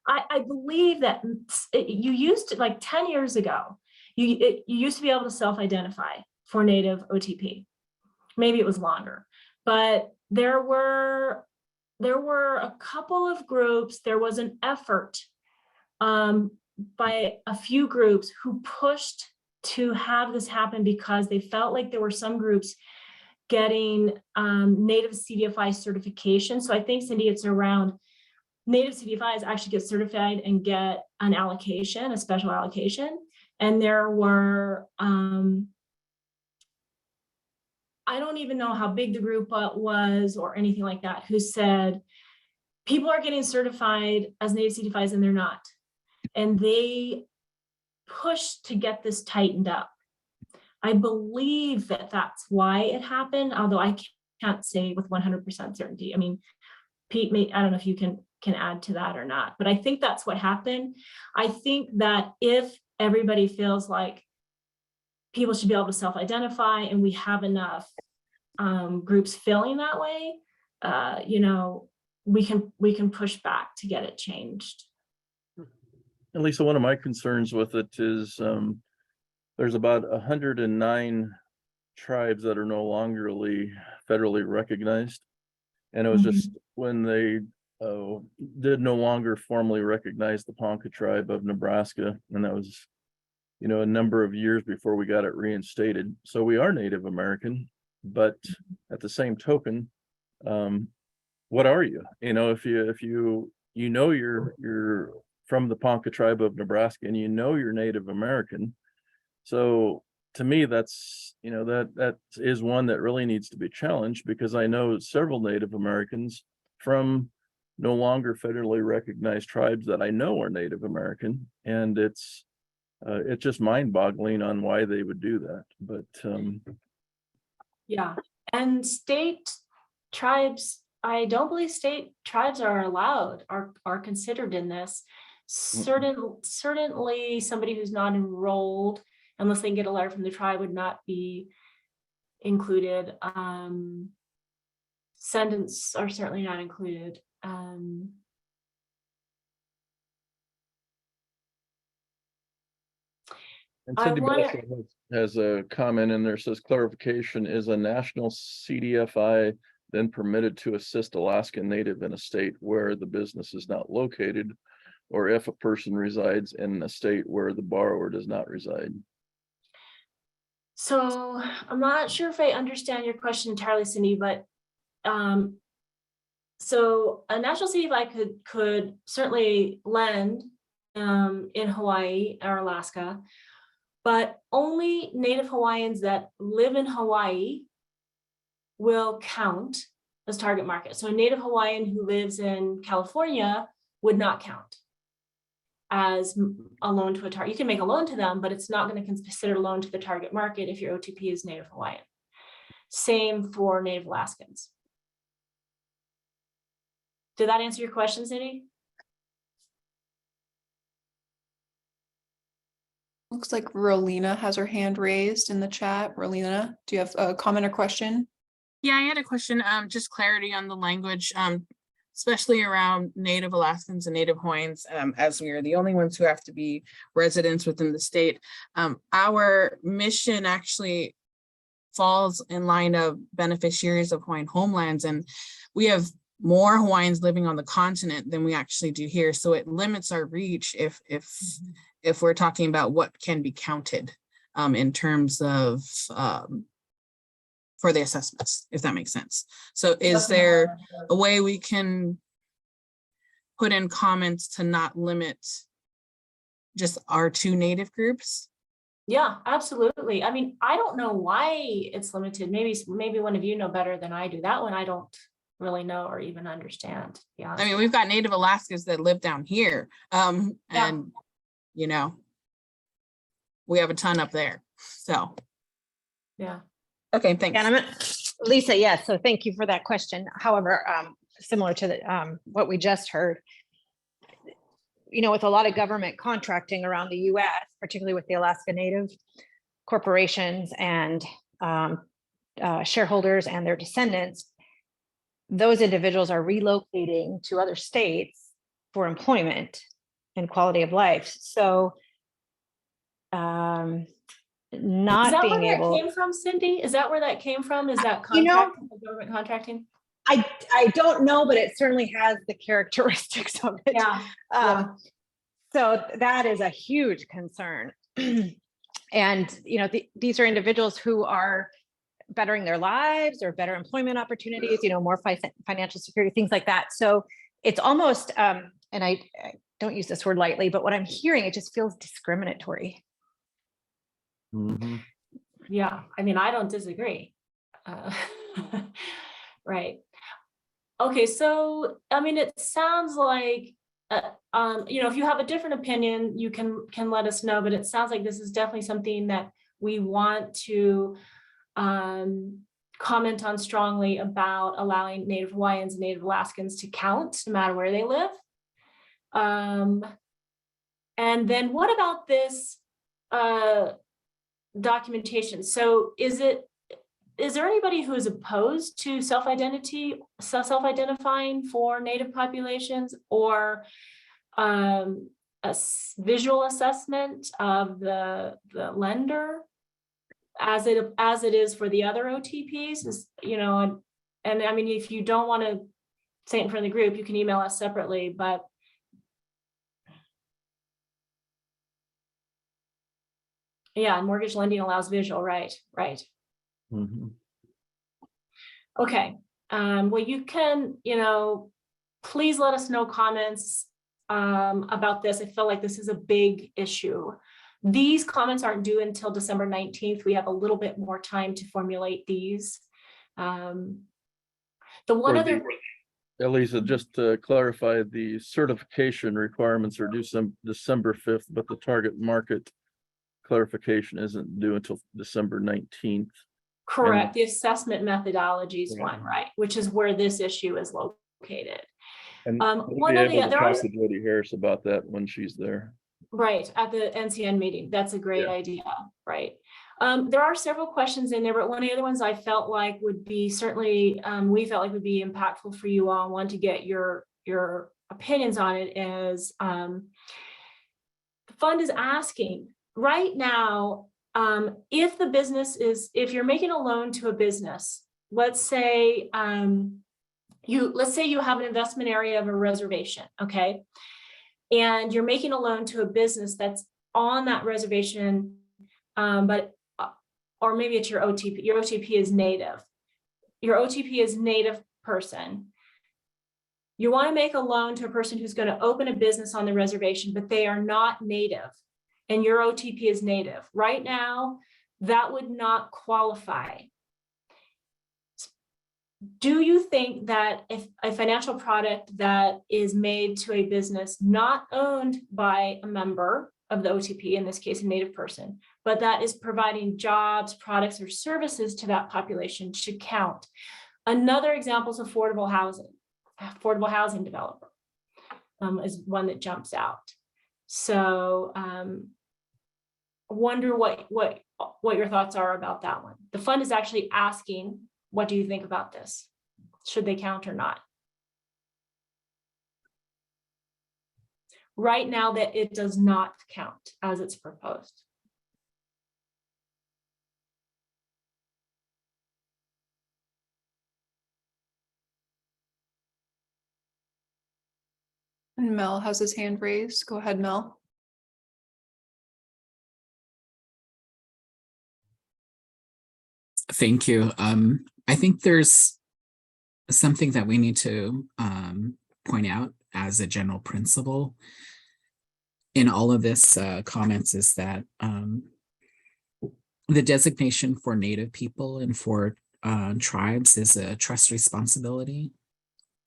I believe that you used to, like 10 years ago, you used to be able to self-identify for native OTP. Maybe it was longer, but there were a couple of groups. There was an effort by a few groups who pushed to have this happen because they felt like there were some groups getting native CDFI certification. So I think, Cindy, it's around native CDFIs actually get certified and get an allocation, a special allocation. And there were, I don't even know how big the group was or anything like that, who said, people are getting certified as native CDFIs and they're not. And they pushed to get this tightened up. I believe that that's why it happened, although I can't say with 100% certainty. I mean, Pete, I don't know if you can add to that or not, but I think that's what happened. I think that if everybody feels like people should be able to self-identify and we have enough groups feeling that way, you know, we can push back to get it changed. And Lisa, one of my concerns with it is there's about 109 tribes that are no longer federally recognized. And it was just when they did no longer formally recognize the Ponca tribe of Nebraska. And that was, you know, a number of years before we got it reinstated. So we are Native American, but at the same token, what are you? You know, if you know you're from the Ponca tribe of Nebraska and you know you're Native American. So to me, that's, you know, that is one that really needs to be challenged, because I know several Native Americans from no longer federally recognized tribes that I know are Native American, and it's just mind-boggling on why they would do that. But yeah, and state tribes, I don't believe state tribes are allowed, are considered in this. Certainly somebody who's not enrolled, unless they can get a letter from the tribe, would not be included. Descendants are certainly not included. and Cindy also has a comment in there, says clarification: is a national CDFI then permitted to assist Alaska Native in a state where the business is not located, or if a person resides in a state where the borrower does not reside? So I'm not sure if I understand your question entirely, Cindy, but so a national CDFI could certainly lend in Hawaii or Alaska, but only Native Hawaiians that live in Hawaii will count as target market. So a Native Hawaiian who lives in California would not count as a loan to a target. You can make a loan to them, but it's not going to consider a loan to the target market if your OTP is Native Hawaiian. Same for Native Alaskans. Did that answer your question, Cindy? Looks like Rolina has her hand raised in the chat. Rolina, do you have a comment or question? Yeah, I had a question, just clarity on the language, especially around Native Alaskans and Native Hawaiians, as we are the only ones who have to be residents within the state. Our mission actually falls in line of beneficiaries of Hawaiian homelands, and we have more Hawaiians living on the continent than we actually do here. So it limits our reach if we're talking about what can be counted in terms of for the assessments, if that makes sense. So is there a way we can put in comments to not limit just our two Native groups? Yeah, absolutely. I mean, I don't know why it's limited. Maybe one of you know better than I do. That one I don't really know or even understand. Yeah. I mean, we've got Native Alaskans that live down here, and you know, we have a ton up there. So yeah. Okay, thanks. And Lisa, yes, so thank you for that question. However, similar to the, what we just heard, you know, with a lot of government contracting around the US, particularly with the Alaska Native corporations and shareholders and their descendants, those individuals are relocating to other states for employment and quality of life. So Is not that being where that able, came from, Cindy? Is that where that came from? Is that You know- contract, government contracting? I don't know, but it certainly has the characteristics of it. Yeah. Yeah. So that is a huge concern. And, you know, these are individuals who are bettering their lives or better employment opportunities, you know, more financial security, things like that. So it's almost, and I don't use this word lightly, but what I'm hearing, it just feels discriminatory. Mhm. Yeah, I mean, I don't disagree. Right. Okay, so, I mean, it sounds like, you know, if you have a different opinion, you can let us know, but it sounds like this is definitely something that we want to comment on strongly about allowing Native Hawaiians and Native Alaskans to count no matter where they live. And then what about this documentation? So is there anybody who is opposed to self-identifying for Native populations, or visual assessment of the lender as it is for the other OTPs? Is, you know, and I mean, if you don't want to say it in front of the group, you can email us separately, but yeah, mortgage lending allows visual, right? Mhm. Okay, well, you can, you know, please let us know comments about this. I feel like this is a big issue. These comments aren't due until December 19th. We have a little bit more time to formulate these. The one Or other, Elisa, just to clarify, the certification requirements are due December 5th, but the target market clarification isn't due until December 19th. correct, the assessment methodologies Yeah. one, right, which is where this issue is located. And One we'll of be the able to other, talk to Jody Harris about that when she's there. right, at the NCN meeting. That's a great Yeah. idea, right? There are several questions in there, but one of the other ones I felt like would be certainly, we felt like would be impactful for you all, want to get your opinions on it, is the fund is asking right now, if you're making a loan to a business, let's say you have an investment area of a reservation, okay? And you're making a loan to a business that's on that reservation, or maybe it's your OTP. Your OTP is native. Your OTP is native person. You want to make a loan to a person who's going to open a business on the reservation, but they are not native, and your OTP is native. Right now, that would not qualify. Do you think that if a financial product that is made to a business not owned by a member of the OTP, in this case, a native person, but that is providing jobs, products, or services to that population should count? Another example is affordable housing. Affordable housing developer is one that jumps out. So wonder what your thoughts are about that one. The fund is actually asking, what do you think about this? Should they count or not? Right now, that it does not count as it's proposed. And Mel has his hand raised. Go ahead, Mel. Thank you. I think there's something that we need to point out as a general principle in all of this comments is that the designation for Native people and for tribes is a trust responsibility,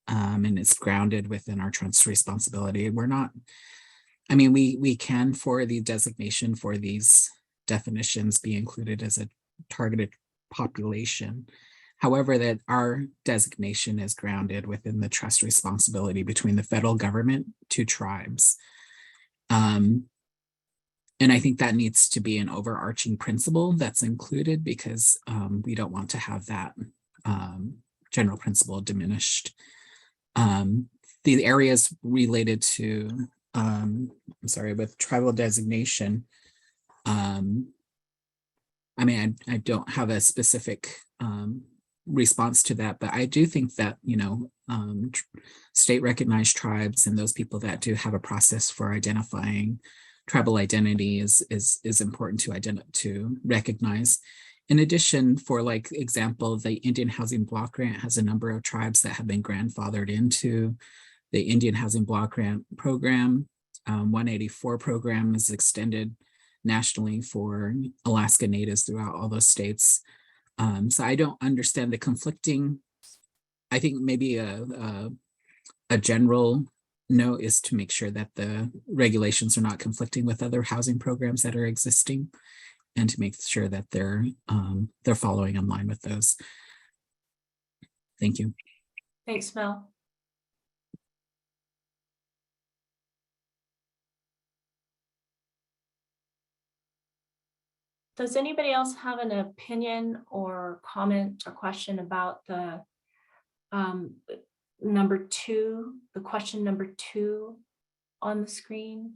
and it's grounded within our trust responsibility. We're not, I mean, we can, for the designation for these definitions, be included as a targeted population. However, that our designation is grounded within the trust responsibility between the federal government to tribes. And I think that needs to be an overarching principle that's included, because we don't want to have that general principle diminished. the areas related to, I'm sorry, with tribal designation, I mean, I don't have a specific response to that, but I do think that, you know, state recognized tribes and those people that do have a process for identifying tribal identity is important to recognize. In addition, for like example, the Indian Housing Block Grant has a number of tribes that have been grandfathered into the Indian Housing Block Grant program. 184 program is extended nationally for Alaska Natives throughout all those states. So I don't understand the conflicting. I think maybe a general note is to make sure that the regulations are not conflicting with other housing programs that are existing, and to make sure that they're following in line with those. Thank you. Thanks, Mel. Does anybody else have an opinion or comment or question about the number 2, the question number 2 on the screen?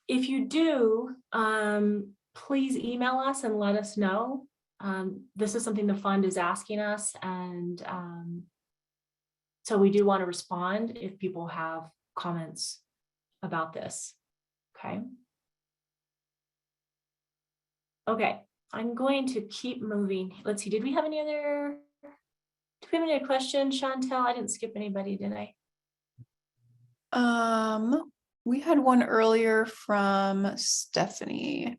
If you do, please email us and let us know. This is something the fund is asking us, and so we do want to respond if people have comments about this. Okay. Okay, I'm going to keep moving. Let's see, did we have any other questions, Chantel? I didn't skip anybody, did I? We had one earlier from Stephanie.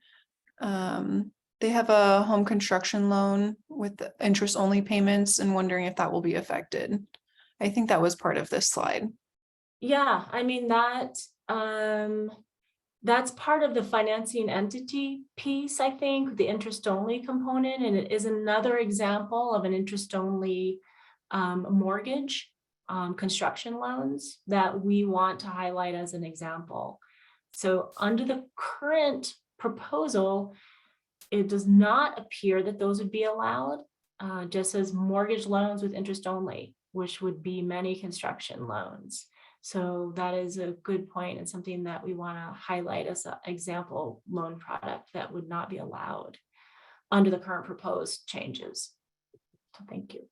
They have a home construction loan with interest only payments and wondering if that will be affected. I think that was part of this slide. Yeah, I mean, that's part of the financing entity piece, I think, the interest only component, and it is another example of an interest only mortgage. Construction loans that we want to highlight as an example. So under the current proposal, it does not appear that those would be allowed, just as mortgage loans with interest only, which would be many construction loans. So that is a good point and something that we want to highlight as an example loan product that would not be allowed under the current proposed changes. So thank you.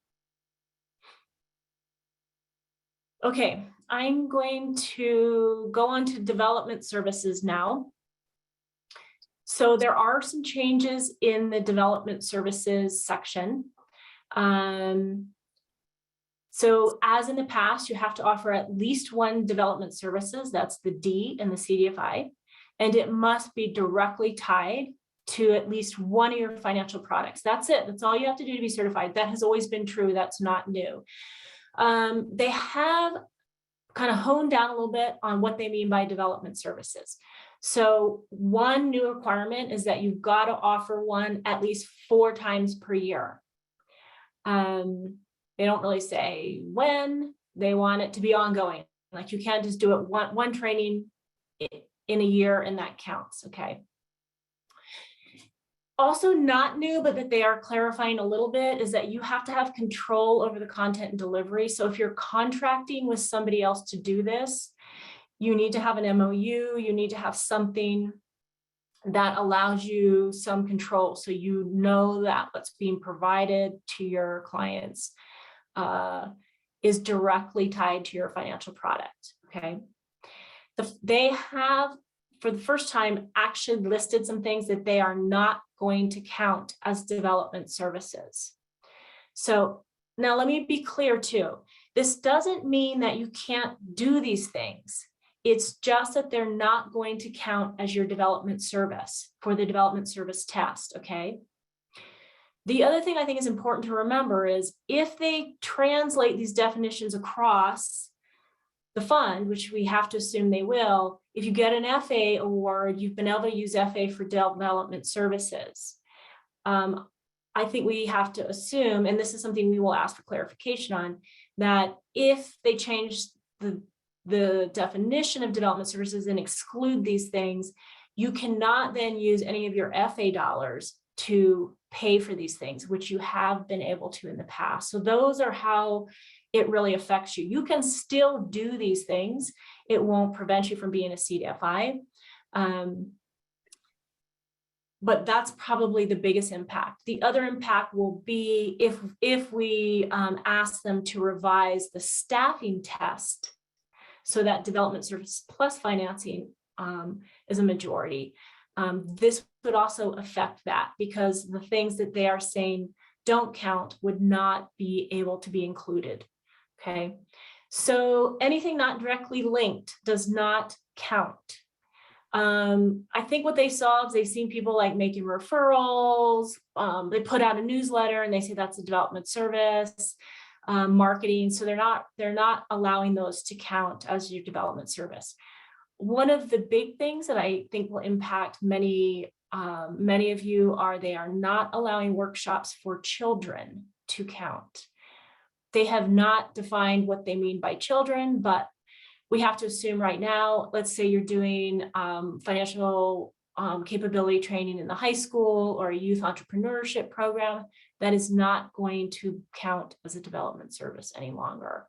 Okay, I'm going to go on to development services now. So there are some changes in the development services section. So as in the past, you have to offer at least one development services, that's the D in the CDFI, and it must be directly tied to at least one of your financial products. That's it, that's all you have to do to be certified. That has always been true, that's not new. They have kind of honed down a little bit on what they mean by development services. So one new requirement is that you've got to offer one at least 4 times per year. They don't really say when, they want it to be ongoing. Like you can't just do it one training in a year and that counts, okay? Also not new, but that they are clarifying a little bit is that you have to have control over the content and delivery. So if you're contracting with somebody else to do this, you need to have an MOU, you need to have something that allows you some control. So you know that what's being provided to your clients is directly tied to your financial product, okay? They have, for the first time, actually listed some things that they are not going to count as development services. So now let me be clear too. This doesn't mean that you can't do these things. It's just that they're not going to count as your development service for the development service test, okay? The other thing I think is important to remember is if they translate these definitions across the fund, which we have to assume they will, if you get an FA award, you've been able to use FA for development services. I think we have to assume, and this is something we will ask for clarification on, that if they change the definition of development services and exclude these things, you cannot then use any of your FA dollars to pay for these things, which you have been able to in the past. So those are how it really affects you. You can still do these things. It won't prevent you from being a CDFI. But that's probably the biggest impact. The other impact will be if we ask them to revise the staffing test so that development service plus financing is a majority. This would also affect that, because the things that they are saying don't count would not be able to be included. Okay, so anything not directly linked does not count. I think what they saw is they've seen people like making referrals. They put out a newsletter and they say that's a development service, marketing. So they're not allowing those to count as your development service. One of the big things that I think will impact many of you are they are not allowing workshops for children to count. They have not defined what they mean by children, but we have to assume right now, let's say you're doing financial capability training in the high school or a youth entrepreneurship program, that is not going to count as a development service any longer.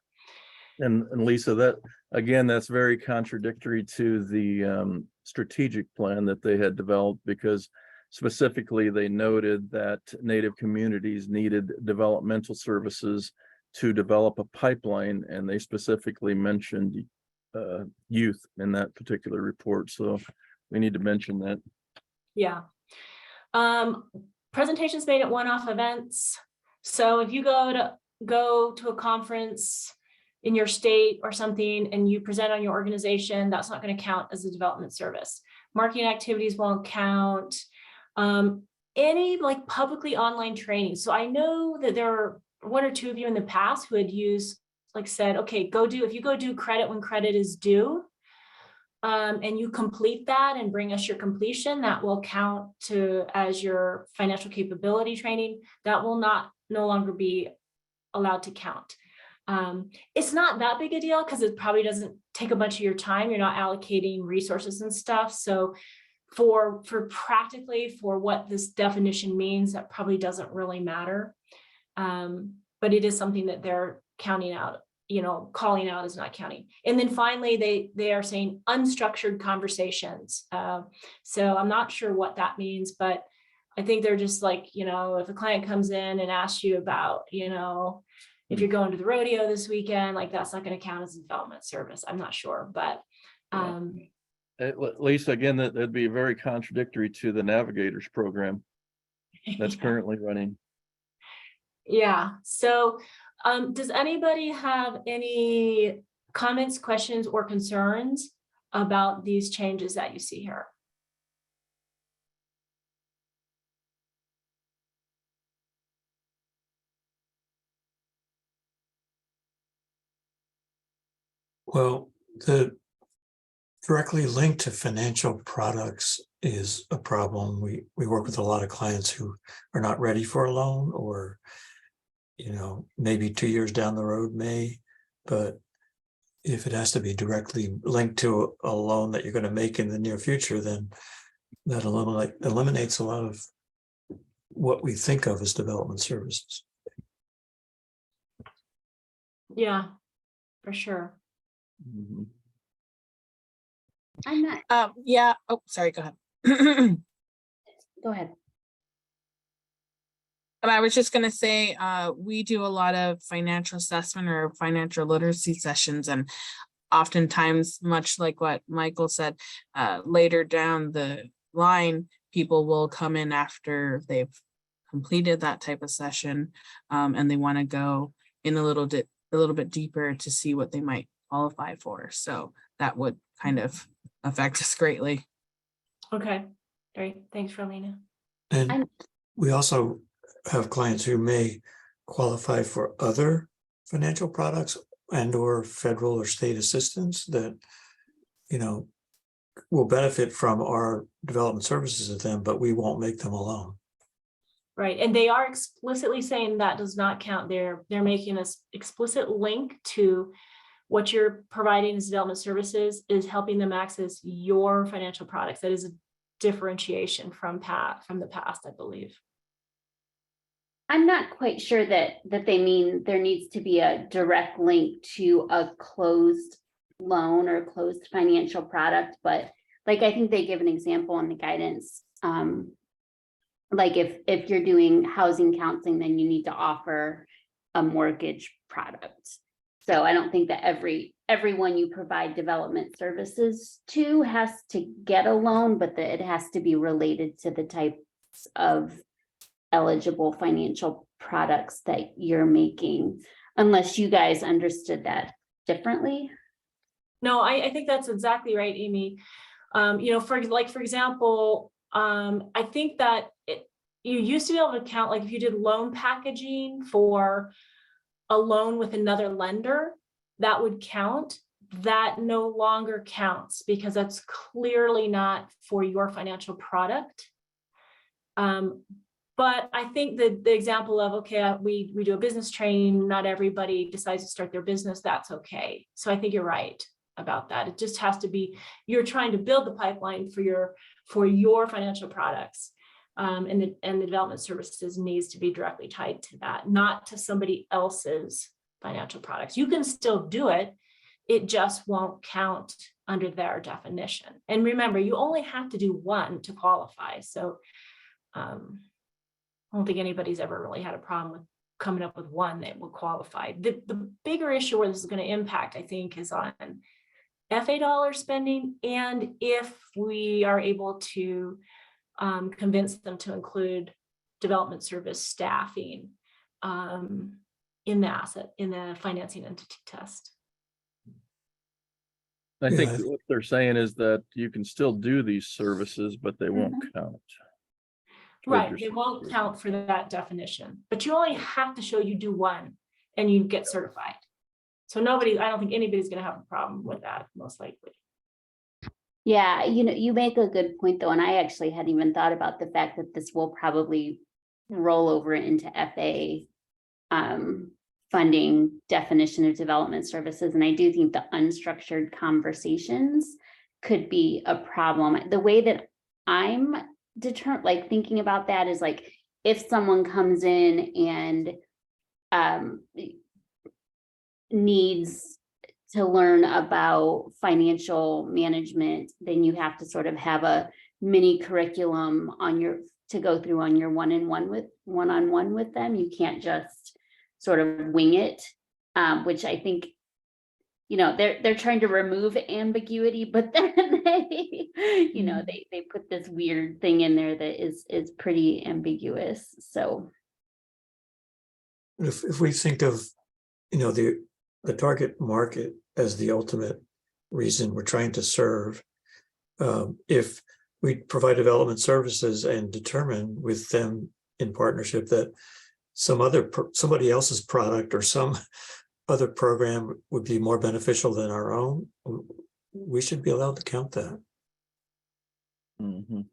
And Lisa, that again, that's very contradictory to the strategic plan that they had developed, because specifically they noted that Native communities needed developmental services to develop a pipeline, and they specifically mentioned youth in that particular report. So we need to mention that. Yeah. Presentations made at one-off events. So if you go to a conference in your state or something and you present on your organization, that's not going to count as a development service. Marketing activities won't count. Any like publicly online training. So I know that there are one or two of you in the past who had used, like said, okay, if you go do credit when credit is due, and you complete that and bring us your completion, that will count as your financial capability training. That will no longer be allowed to count. It's not that big a deal because it probably doesn't take a bunch of your time. You're not allocating resources and stuff. So for what this definition means, that probably doesn't really matter. But it is something that they're counting out, calling out as not counting. And then finally, they are saying unstructured conversations. So I'm not sure what that means, but I think they're just like, if a client comes in and asks you about, if you're going to the rodeo this weekend, like that's not going to count as a development service. I'm not sure, but. Lisa, again, that'd be very contradictory to the Navigators program that's currently running. Yeah. So does anybody have any comments, questions, or concerns about these changes that you see here? Well, the directly linked to financial products is a problem. We work with a lot of clients who are not ready for a loan, or maybe 2 years down the road but if it has to be directly linked to a loan that you're going to make in the near future, then that eliminates a lot of what we think of as development services. Yeah, for sure. Mm-hmm. I'm not. Yeah. Oh, sorry. Go ahead. Go ahead. I was just going to say, we do a lot of financial assessment or financial literacy sessions, and oftentimes, much like what Michael said, later down the line, people will come in after they've completed that type of session, and they want to go in a little bit deeper to see what they might qualify for. So that would kind of affect us greatly. Okay, great. Thanks, Rolina. And we also have clients who may qualify for other financial products and or federal or state assistance that, will benefit from our development services to them, but we won't make them a loan. Right, and they are explicitly saying that does not count. They're making an explicit link to what you're providing as development services is helping them access your financial products. That is differentiation from the past, I believe. I'm not quite sure that they mean there needs to be a direct link to a closed loan or closed financial product, but like I think they give an example in the guidance. Like if you're doing housing counseling, then you need to offer a mortgage product. So I don't think that everyone you provide development services to has to get a loan, but that it has to be related to the types of eligible financial products that you're making, unless you guys understood that differently. No, I think that's exactly right, Amy. You know, for example, I think that you used to be able to count, like if you did loan packaging for a loan with another lender, that would count. That no longer counts because that's clearly not for your financial product. But I think that the example of, okay, we do a business training, not everybody decides to start their business, that's okay. So I think you're right about that. It just has to be, you're trying to build the pipeline for your financial products. And the development services needs to be directly tied to that, not to somebody else's financial products. You can still do it. It just won't count under their definition. And remember, you only have to do one to qualify. So I don't think anybody's ever really had a problem with coming up with one that will qualify. The bigger issue where this is going to impact, I think, is on FA dollar spending, and if we are able to convince them to include development service staffing in the financing entity test. I think Yeah. what they're saying is that you can still do these services, but they won't count. Right, towards they your won't count for that definition, but you only have to show you do one and you get certified. So I don't think anybody's gonna have a problem with that, most likely. Yeah, you know, you make a good point though, and I actually hadn't even thought about the fact that this will probably roll over into FA funding definition of development services. And I do think the unstructured conversations could be a problem. The way that I'm thinking about that is like, if someone comes in and needs to learn about financial management, then you have to sort of have a mini curriculum to go through on your one-on-one with them. You can't just sort of wing it, which I think, you know, they're trying to remove ambiguity, but then they, you know, they put this weird thing in there that is pretty ambiguous. So If we think of, you know, the target market as the ultimate reason we're trying to serve, if we provide development services and determine with them in partnership that somebody else's product or some other program would be more beneficial than our own, we should be allowed to count that. Mhm.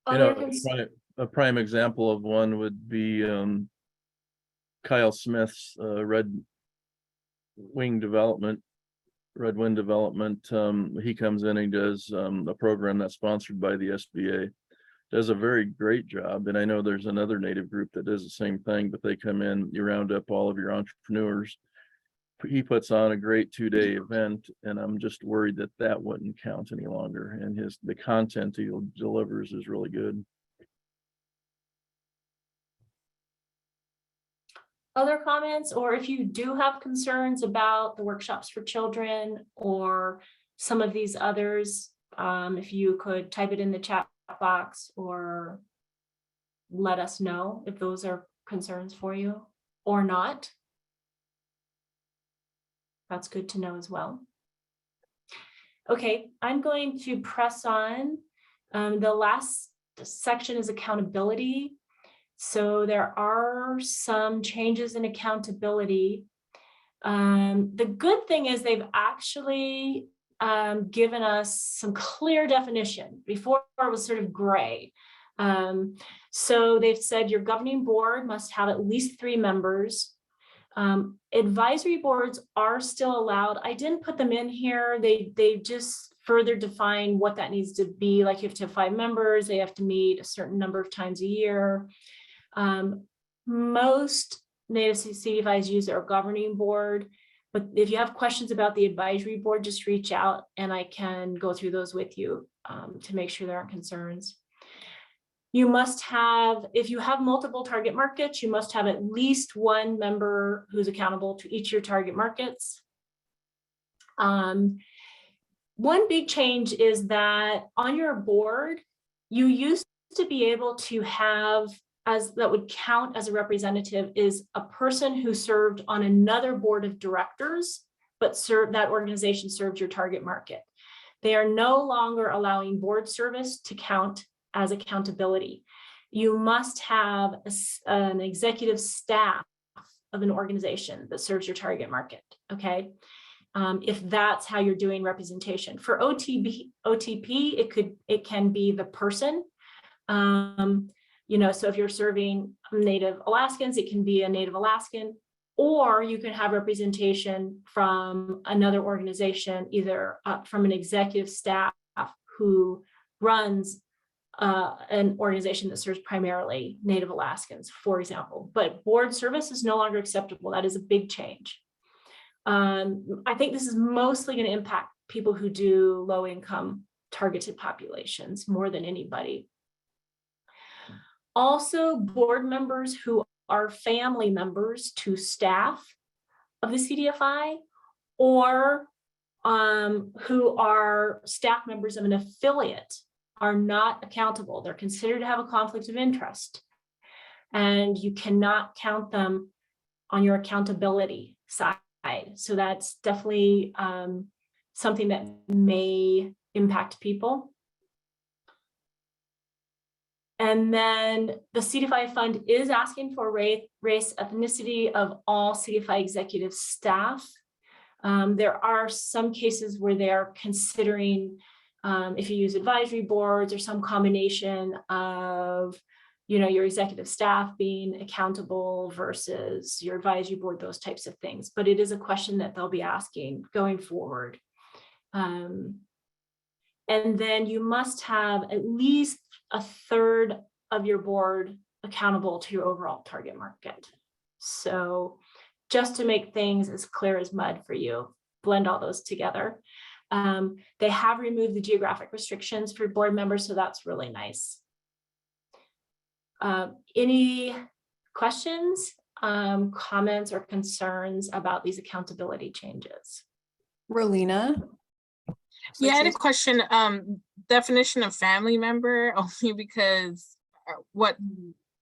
You know, a prime example of one would be Kyle Smith's Red Wind Development. He comes in and does a program that's sponsored by the SBA. Does a very great job. And I know there's another Native group that does the same thing, but they come in, you round up all of your entrepreneurs. He puts on a great 2-day event, and I'm just worried that that wouldn't count any longer. And the content he delivers is really good. Other comments, or if you do have concerns about the workshops for children or some of these others, if you could type it in the chat box or let us know if those are concerns for you or not. That's good to know as well. Okay, I'm going to press on. The last section is accountability. So there are some changes in accountability. The good thing is they've actually given us some clear definition. Before it was sort of gray. So they've said your governing board must have at least 3 members. Advisory boards are still allowed. I didn't put them in here. They just further define what that needs to be. Like you have to have 5 members, they have to meet a certain number of times a year. Most native CDFIs use their governing board, but if you have questions about the advisory board, just reach out and I can go through those with you to make sure there aren't concerns. You must have, if you have multiple target markets, you must have at least 1 member who's accountable to each of your target markets. One big change is that on your board, you used to be able to have, as that would count as a representative, is a person who served on another board of directors, but that organization served your target market. They are no longer allowing board service to count as accountability. You must have an executive staff of an organization that serves your target market, okay? If that's how you're doing representation. For OTP, it can be the person. You know, so if you're serving Native Alaskans, it can be a Native Alaskan, or you can have representation from another organization, either from an executive staff who runs an organization that serves primarily Native Alaskans, for example. But board service is no longer acceptable. That is a big change. I think this is mostly going to impact people who do low-income targeted populations more than anybody. Also, board members who are family members to staff of the CDFI, or who are staff members of an affiliate, are not accountable. They're considered to have a conflict of interest, and you cannot count them on your accountability side. So that's definitely something that may impact people. And then the CDFI fund is asking for race ethnicity of all CDFI executive staff. There are some cases where they're considering if you use advisory boards or some combination of, you know, your executive staff being accountable versus your advisory board, those types of things. But it is a question that they'll be asking going forward. And then you must have at least 1/3 of your board accountable to your overall target market. So just to make things as clear as mud for you, blend all those together. They have removed the geographic restrictions for board members, so that's really nice. Any questions, comments, or concerns about these accountability changes? Rolina? Yeah, I had a question, definition of family member, only because what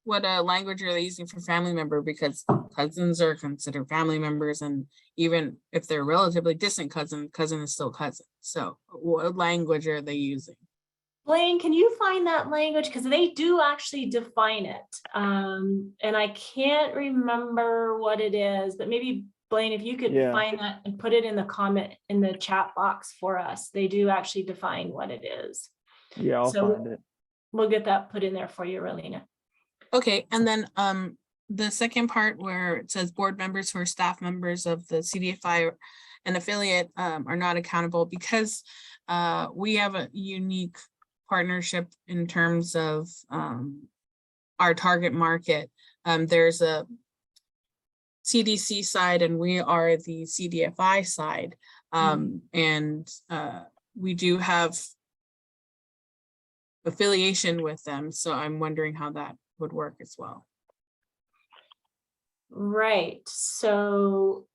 language are they using for family member? Because cousins are considered family members, and even if they're relatively distant cousin is still cousin. So what language are they using? Blaine, can you find that language? Because they do actually define it. And I can't remember what it is, but maybe Blaine, if you could find that and put it in the comment in the chat box for us. They do actually define what it is. Yeah, I'll find it. We'll get that put in there for you, Rolina. Okay, and then the second part where it says board members who are staff members of the CDFI and affiliate are not accountable, because we have a unique partnership in terms of our target market. There's a CDC side and we are the CDFI side, and we do have affiliation with them, so I'm wondering how that would work as well. Right, so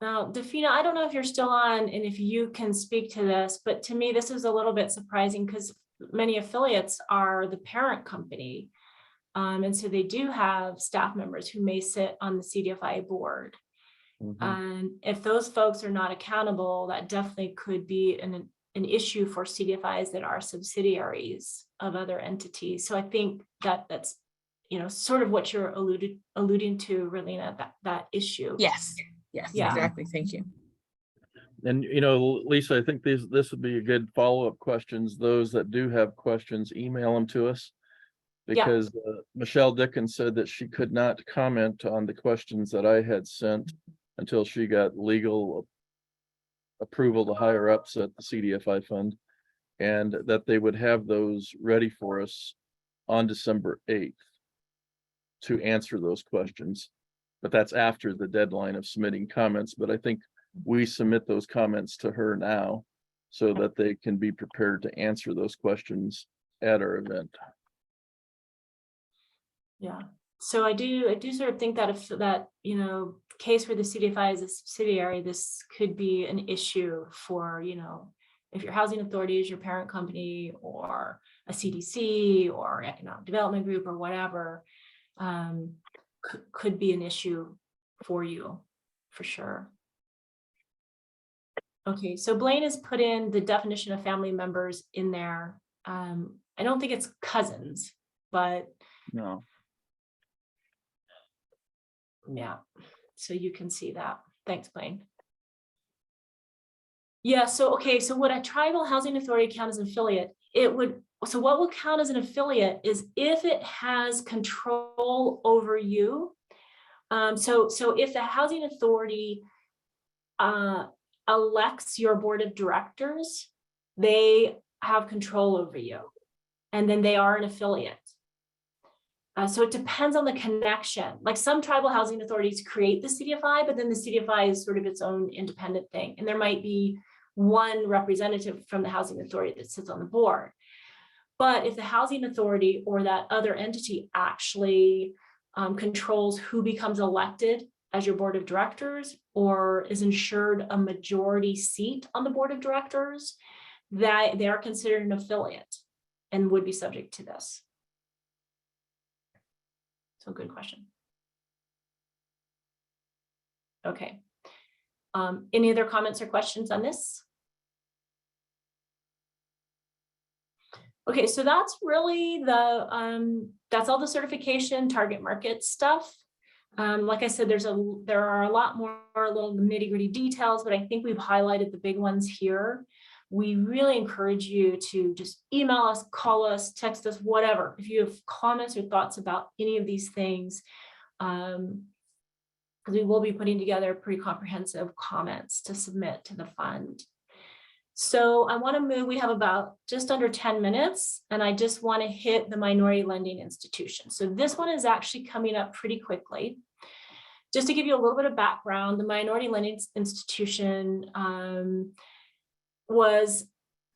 now Defina, I don't know if you're still on and if you can speak to this, but to me this is a little bit surprising because many affiliates are the parent company, and so they do have staff members who may sit on the CDFI board. And if those folks are not accountable, that definitely could be an issue for CDFIs that are subsidiaries of other entities. So I think that's, you know, sort of what you're alluding to, Rolina, that issue. Yes, exactly. Thank you. And, you know, Lisa, I think this would be a good follow-up questions. Those that do have questions, email them to us. Because Michelle Dickens said that she could not comment on the questions that I had sent until she got legal approval to higher ups at the CDFI fund, and that they would have those ready for us on December 8th to answer those questions. But that's after the deadline of submitting comments. But I think we submit those comments to her now so that they can be prepared to answer those questions at our event. Yeah, so I do sort of think that if that, you know, case where the CDFI is a subsidiary, this could be an issue for, you know, if your housing authority is your parent company or a CDC or economic development group or whatever, could be an issue for you, for sure. Okay, so Blaine has put in the definition of family members in there. I don't think it's cousins, but No. yeah, so you can see that. Thanks, Blaine. Yeah, so okay, so would a tribal housing authority count as an affiliate? It would, so what will count as an affiliate is if it has control over you. So if the housing authority elects your board of directors, they have control over you, and then they are an affiliate. So it depends on the connection. Like some tribal housing authorities create the CDFI, but then the CDFI is sort of its own independent thing. And there might be one representative from the housing authority that sits on the board. But if the housing authority or that other entity actually controls who becomes elected as your board of directors or is ensured a majority seat on the board of directors, that they are considered an affiliate and would be subject to this. So good question. Okay. Any other comments or questions on this? Okay, so that's really the that's all the certification target market stuff. Like I said, there are a lot more little nitty-gritty details, but I think we've highlighted the big ones here. We really encourage you to just email us, call us, text us, whatever. If you have comments or thoughts about any of these things, because we will be putting together pretty comprehensive comments to submit to the fund. So I want to move, we have about just under 10 minutes, and I just want to hit the minority lending institution. So this one is actually coming up pretty quickly. Just to give you a little bit of background, the minority lending institution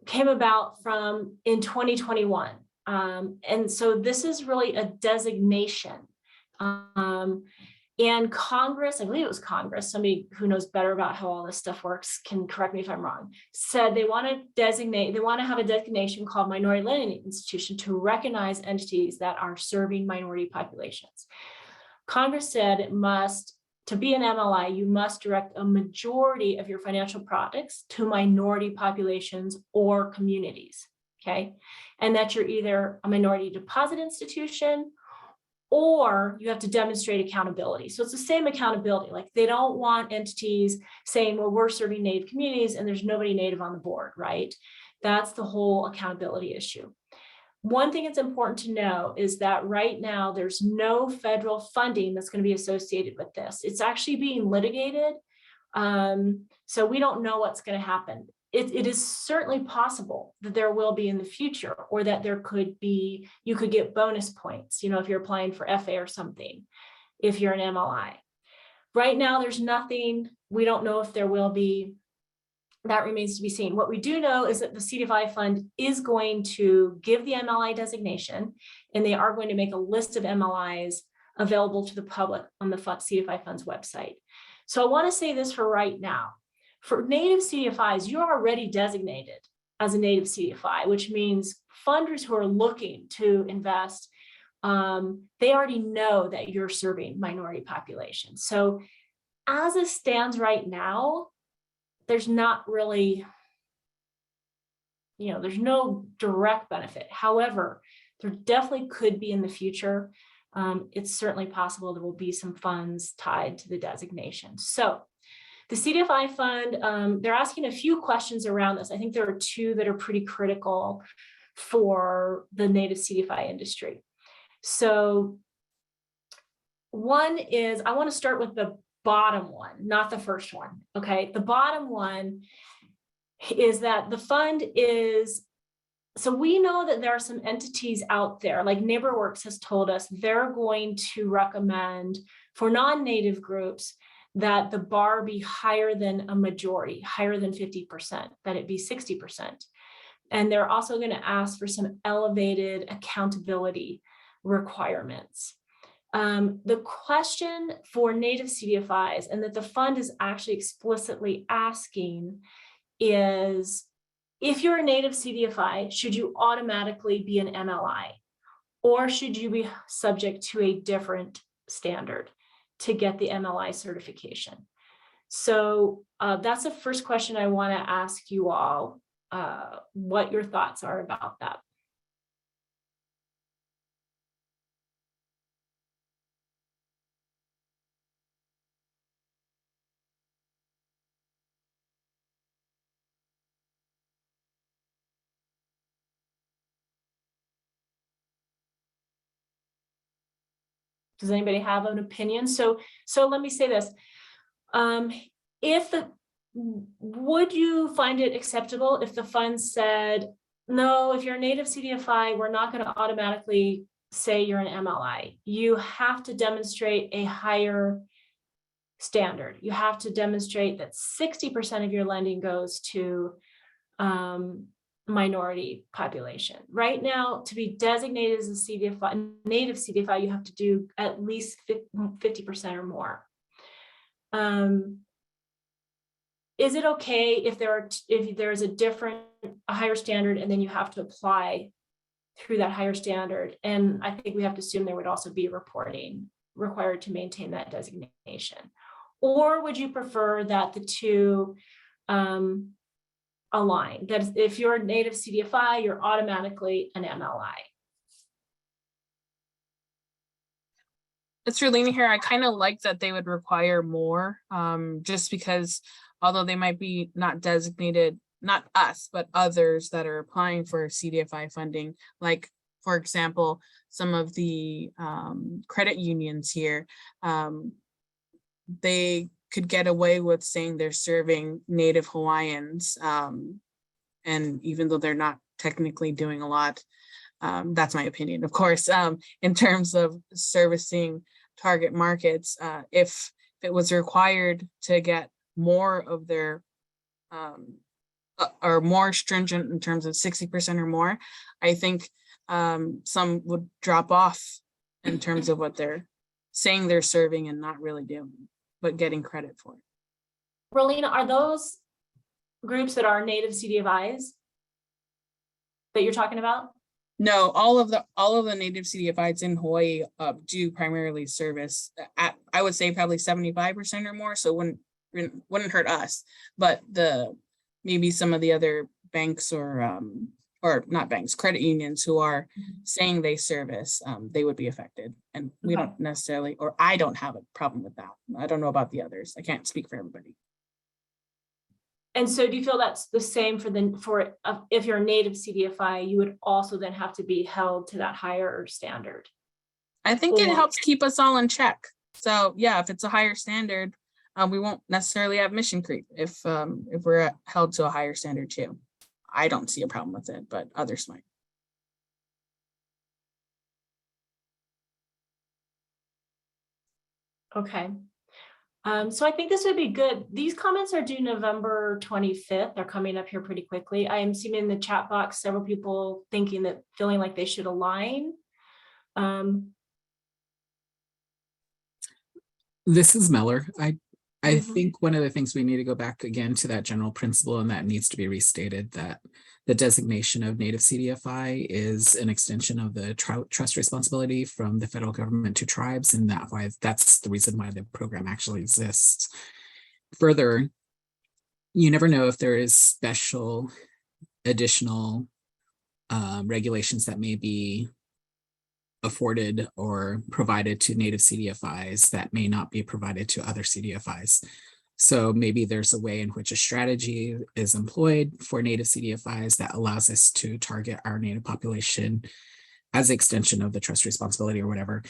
came about from in 2021. And so this is really a designation. And Congress, I believe it was Congress, somebody who knows better about how all this stuff works can correct me if I'm wrong, said they want to designate, they want to have a designation called minority lending institution to recognize entities that are serving minority populations. Congress said it must, to be an MLI, you must direct a majority of your financial products to minority populations or communities, okay? And that you're either a minority deposit institution or you have to demonstrate accountability. So it's the same accountability. Like they don't want entities saying, well, we're serving Native communities and there's nobody Native on the board, right? That's the whole accountability issue. One thing that's important to know is that right now there's no federal funding that's going to be associated with this. It's actually being litigated. So we don't know what's going to happen. It is certainly possible that there will be in the future, or that there could be, you could get bonus points, you know, if you're applying for FA or something, if you're an MLI. Right now, there's nothing, we don't know if there will be. That remains to be seen. What we do know is that the CDFI fund is going to give the MLI designation, and they are going to make a list of MLIs available to the public on the CDFI fund's website. So I want to say this for right now. For Native CDFIs, you're already designated as a Native CDFI, which means funders who are looking to invest, they already know that you're serving minority populations. So as it stands right now, there's not really, you know, there's no direct benefit. However, there definitely could be in the future. It's certainly possible there will be some funds tied to the designation. So the CDFI fund, they're asking a few questions around this. I think there are two that are pretty critical for the Native CDFI industry. So one is, I want to start with the bottom one, not the first one. Okay, the bottom one is that the fund is, so we know that there are some entities out there, like NeighborWorks has told us they're going to recommend for non-native groups that the bar be higher than a majority, higher than 50%, that it be 60%. And they're also going to ask for some elevated accountability requirements. The question for native CDFIs, and that the fund is actually explicitly asking, is if you're a native CDFI, should you automatically be an MLI, or should you be subject to a different standard to get the MLI certification? So that's the first question I want to ask you all, what your thoughts are about that. Does anybody have an opinion? So let me say this. Would you find it acceptable if the fund said, no, if you're a native CDFI, we're not going to automatically say you're an MLI. You have to demonstrate a higher standard. You have to demonstrate that 60% of your lending goes to minority population. Right now, to be designated as a CDFI, native CDFI, you have to do at least 50% or more. Is it okay if there's a higher standard and then you have to apply through that higher standard? And I think we have to assume there would also be reporting required to maintain that designation. Or would you prefer that the two align? That if you're a native CDFI, you're automatically an MLI. It's Relina here. I kind of like that they would require more, just because although they might be not designated, not us, but others that are applying for CDFI funding, like, for example, some of the credit unions here, they could get away with saying they're serving Native Hawaiians. And even though they're not technically doing a lot, that's my opinion, of course, in terms of servicing target markets, if it was required to get more of their, or more stringent in terms of 60% or more, I think some would drop off in terms of what they're saying they're serving and not really doing, but getting credit for it. Relina, are those groups that are native CDFIs that you're talking about? No, all of the native CDFIs in Hawaii do primarily service at, I would say, probably 75% or more. So wouldn't hurt us, but maybe some of the other banks or not banks, credit unions who are saying they service, they would be affected. And we don't necessarily, or I don't have a problem with that. I don't know about the others. I can't speak for everybody. And so do you feel that's the same for if you're a native CDFI, you would also then have to be held to that higher standard? I think it helps keep us all in check. So yeah, if it's a higher standard, we won't necessarily have mission creep if we're held to a higher standard too. I don't see a problem with it, but others might. Okay. So I think this would be good. These comments are due November 25th. They're coming up here pretty quickly. I am seeing in the chat box several people feeling like they should align. This is Meller. I think one of the things we need to go back again to that general principle, and that needs to be restated, that the designation of native CDFI is an extension of the trust responsibility from the federal government to tribes, and that's the reason why the program actually exists. Further, you never know if there is special additional regulations that may be afforded or provided to native CDFIs that may not be provided to other CDFIs. So maybe there's a way in which a strategy is employed for native CDFIs that allows us to target our native population as an extension of the trust responsibility or whatever,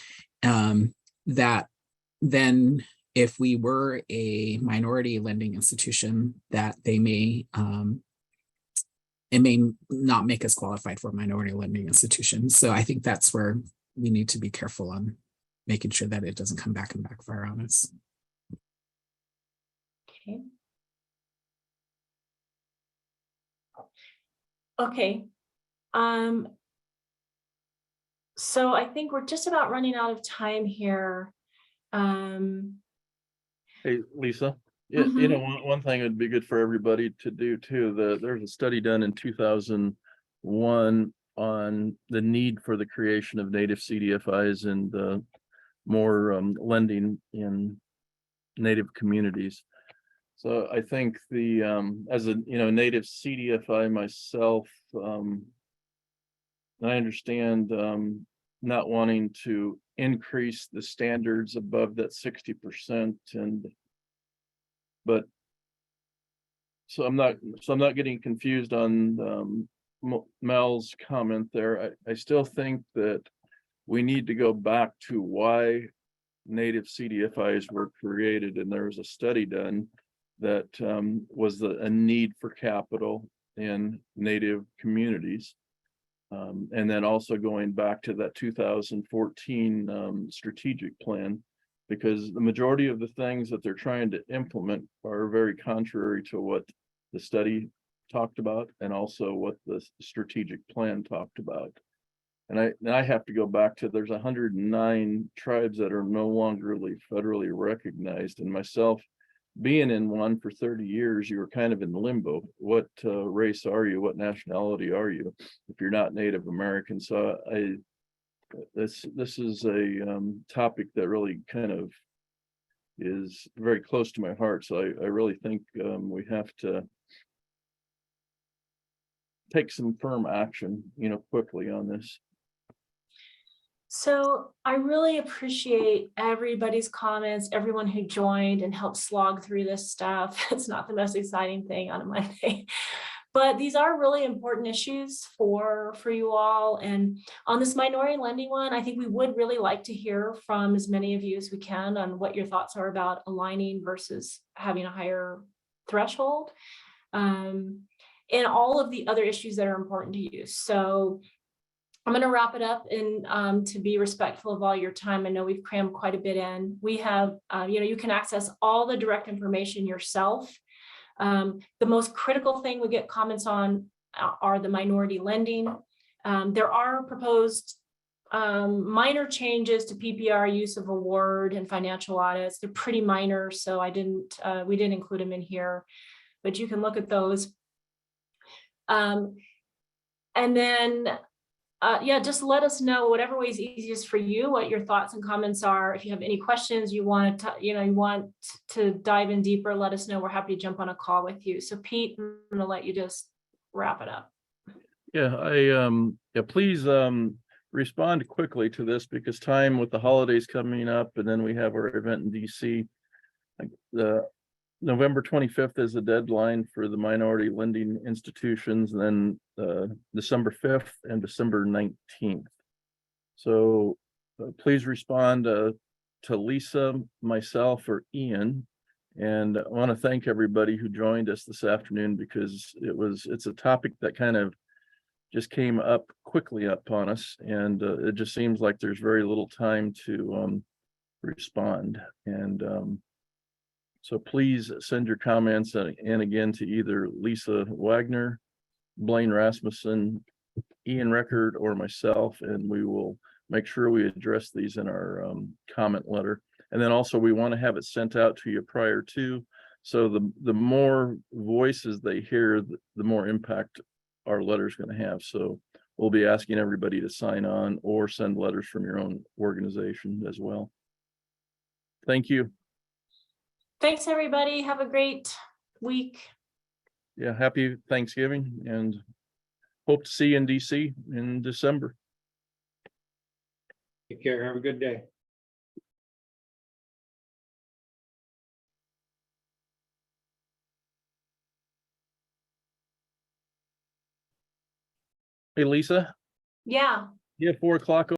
that then if we were a minority lending institution, that they may, it may not make us qualified for minority lending institutions. So I think that's where we need to be careful on making sure that it doesn't come back and backfire on us. Okay. Okay. So I think we're just about running out of time here. Hey, Lisa, you know, one thing would be good for everybody to do too, there's a study done in 2001 on the need for the creation of native CDFIs and more lending in native communities. So I think as a native CDFI myself, I understand not wanting to increase the standards above that 60%, but so I'm not getting confused on Mel's comment there. I still think that we need to go back to why native CDFIs were created, and there was a study done that was a need for capital in native communities. And then also going back to that 2014 strategic plan, because the majority of the things that they're trying to implement are very contrary to what the study talked about and also what the strategic plan talked about. And I have to go back to, there's 109 tribes that are no longer federally recognized, and myself being in one for 30 years, you were kind of in limbo. What race are you? What nationality are you if you're not Native American? So this is a topic that really kind of is very close to my heart. So I really think we have to take some firm action, quickly on this. So I really appreciate everybody's comments, everyone who joined and helped slog through this stuff. It's not the most exciting thing on a Monday, but these are really important issues for you all. And on this minority lending one, I think we would really like to hear from as many of you as we can on what your thoughts are about aligning versus having a higher threshold, and all of the other issues that are important to you. So I'm going to wrap it up and to be respectful of all your time. I know we've crammed quite a bit in. We have, you can access all the direct information yourself. The most critical thing we get comments on are the minority lending. There are proposed minor changes to PPR use of award and financial audits. They're pretty minor, so we didn't include them in here, but you can look at those. And then just let us know whatever way is easiest for you, what your thoughts and comments are. If you have any questions you want to dive in deeper, let us know. We're happy to jump on a call with you. So Pete, I'm going to let you just wrap it up. Yeah, please respond quickly to this, because time with the holidays coming up, and then we have our event in DC. The November 25th is the deadline for the minority lending institutions, and then December 5th and December 19th. So please respond to Lisa, myself, or Ian. And I want to thank everybody who joined us this afternoon, because it's a topic that kind of just came up quickly upon us, and it just seems like there's very little time to respond. And so please send your comments in again to either Lisa Wagner, Blaine Rasmussen, Ian Record, or myself, and we will make sure we address these in our comment letter. And then also we want to have it sent out to you prior to, so the more voices they hear, the more impact our letter is going to have. So we'll be asking everybody to sign on or send letters from your own organization as well. Thank you. Thanks, everybody. Have a great week. Yeah, happy Thanksgiving, and hope to see you in DC in December. Take care. Have a good day. Hey, Lisa. Yeah. Yeah, 4 o'clock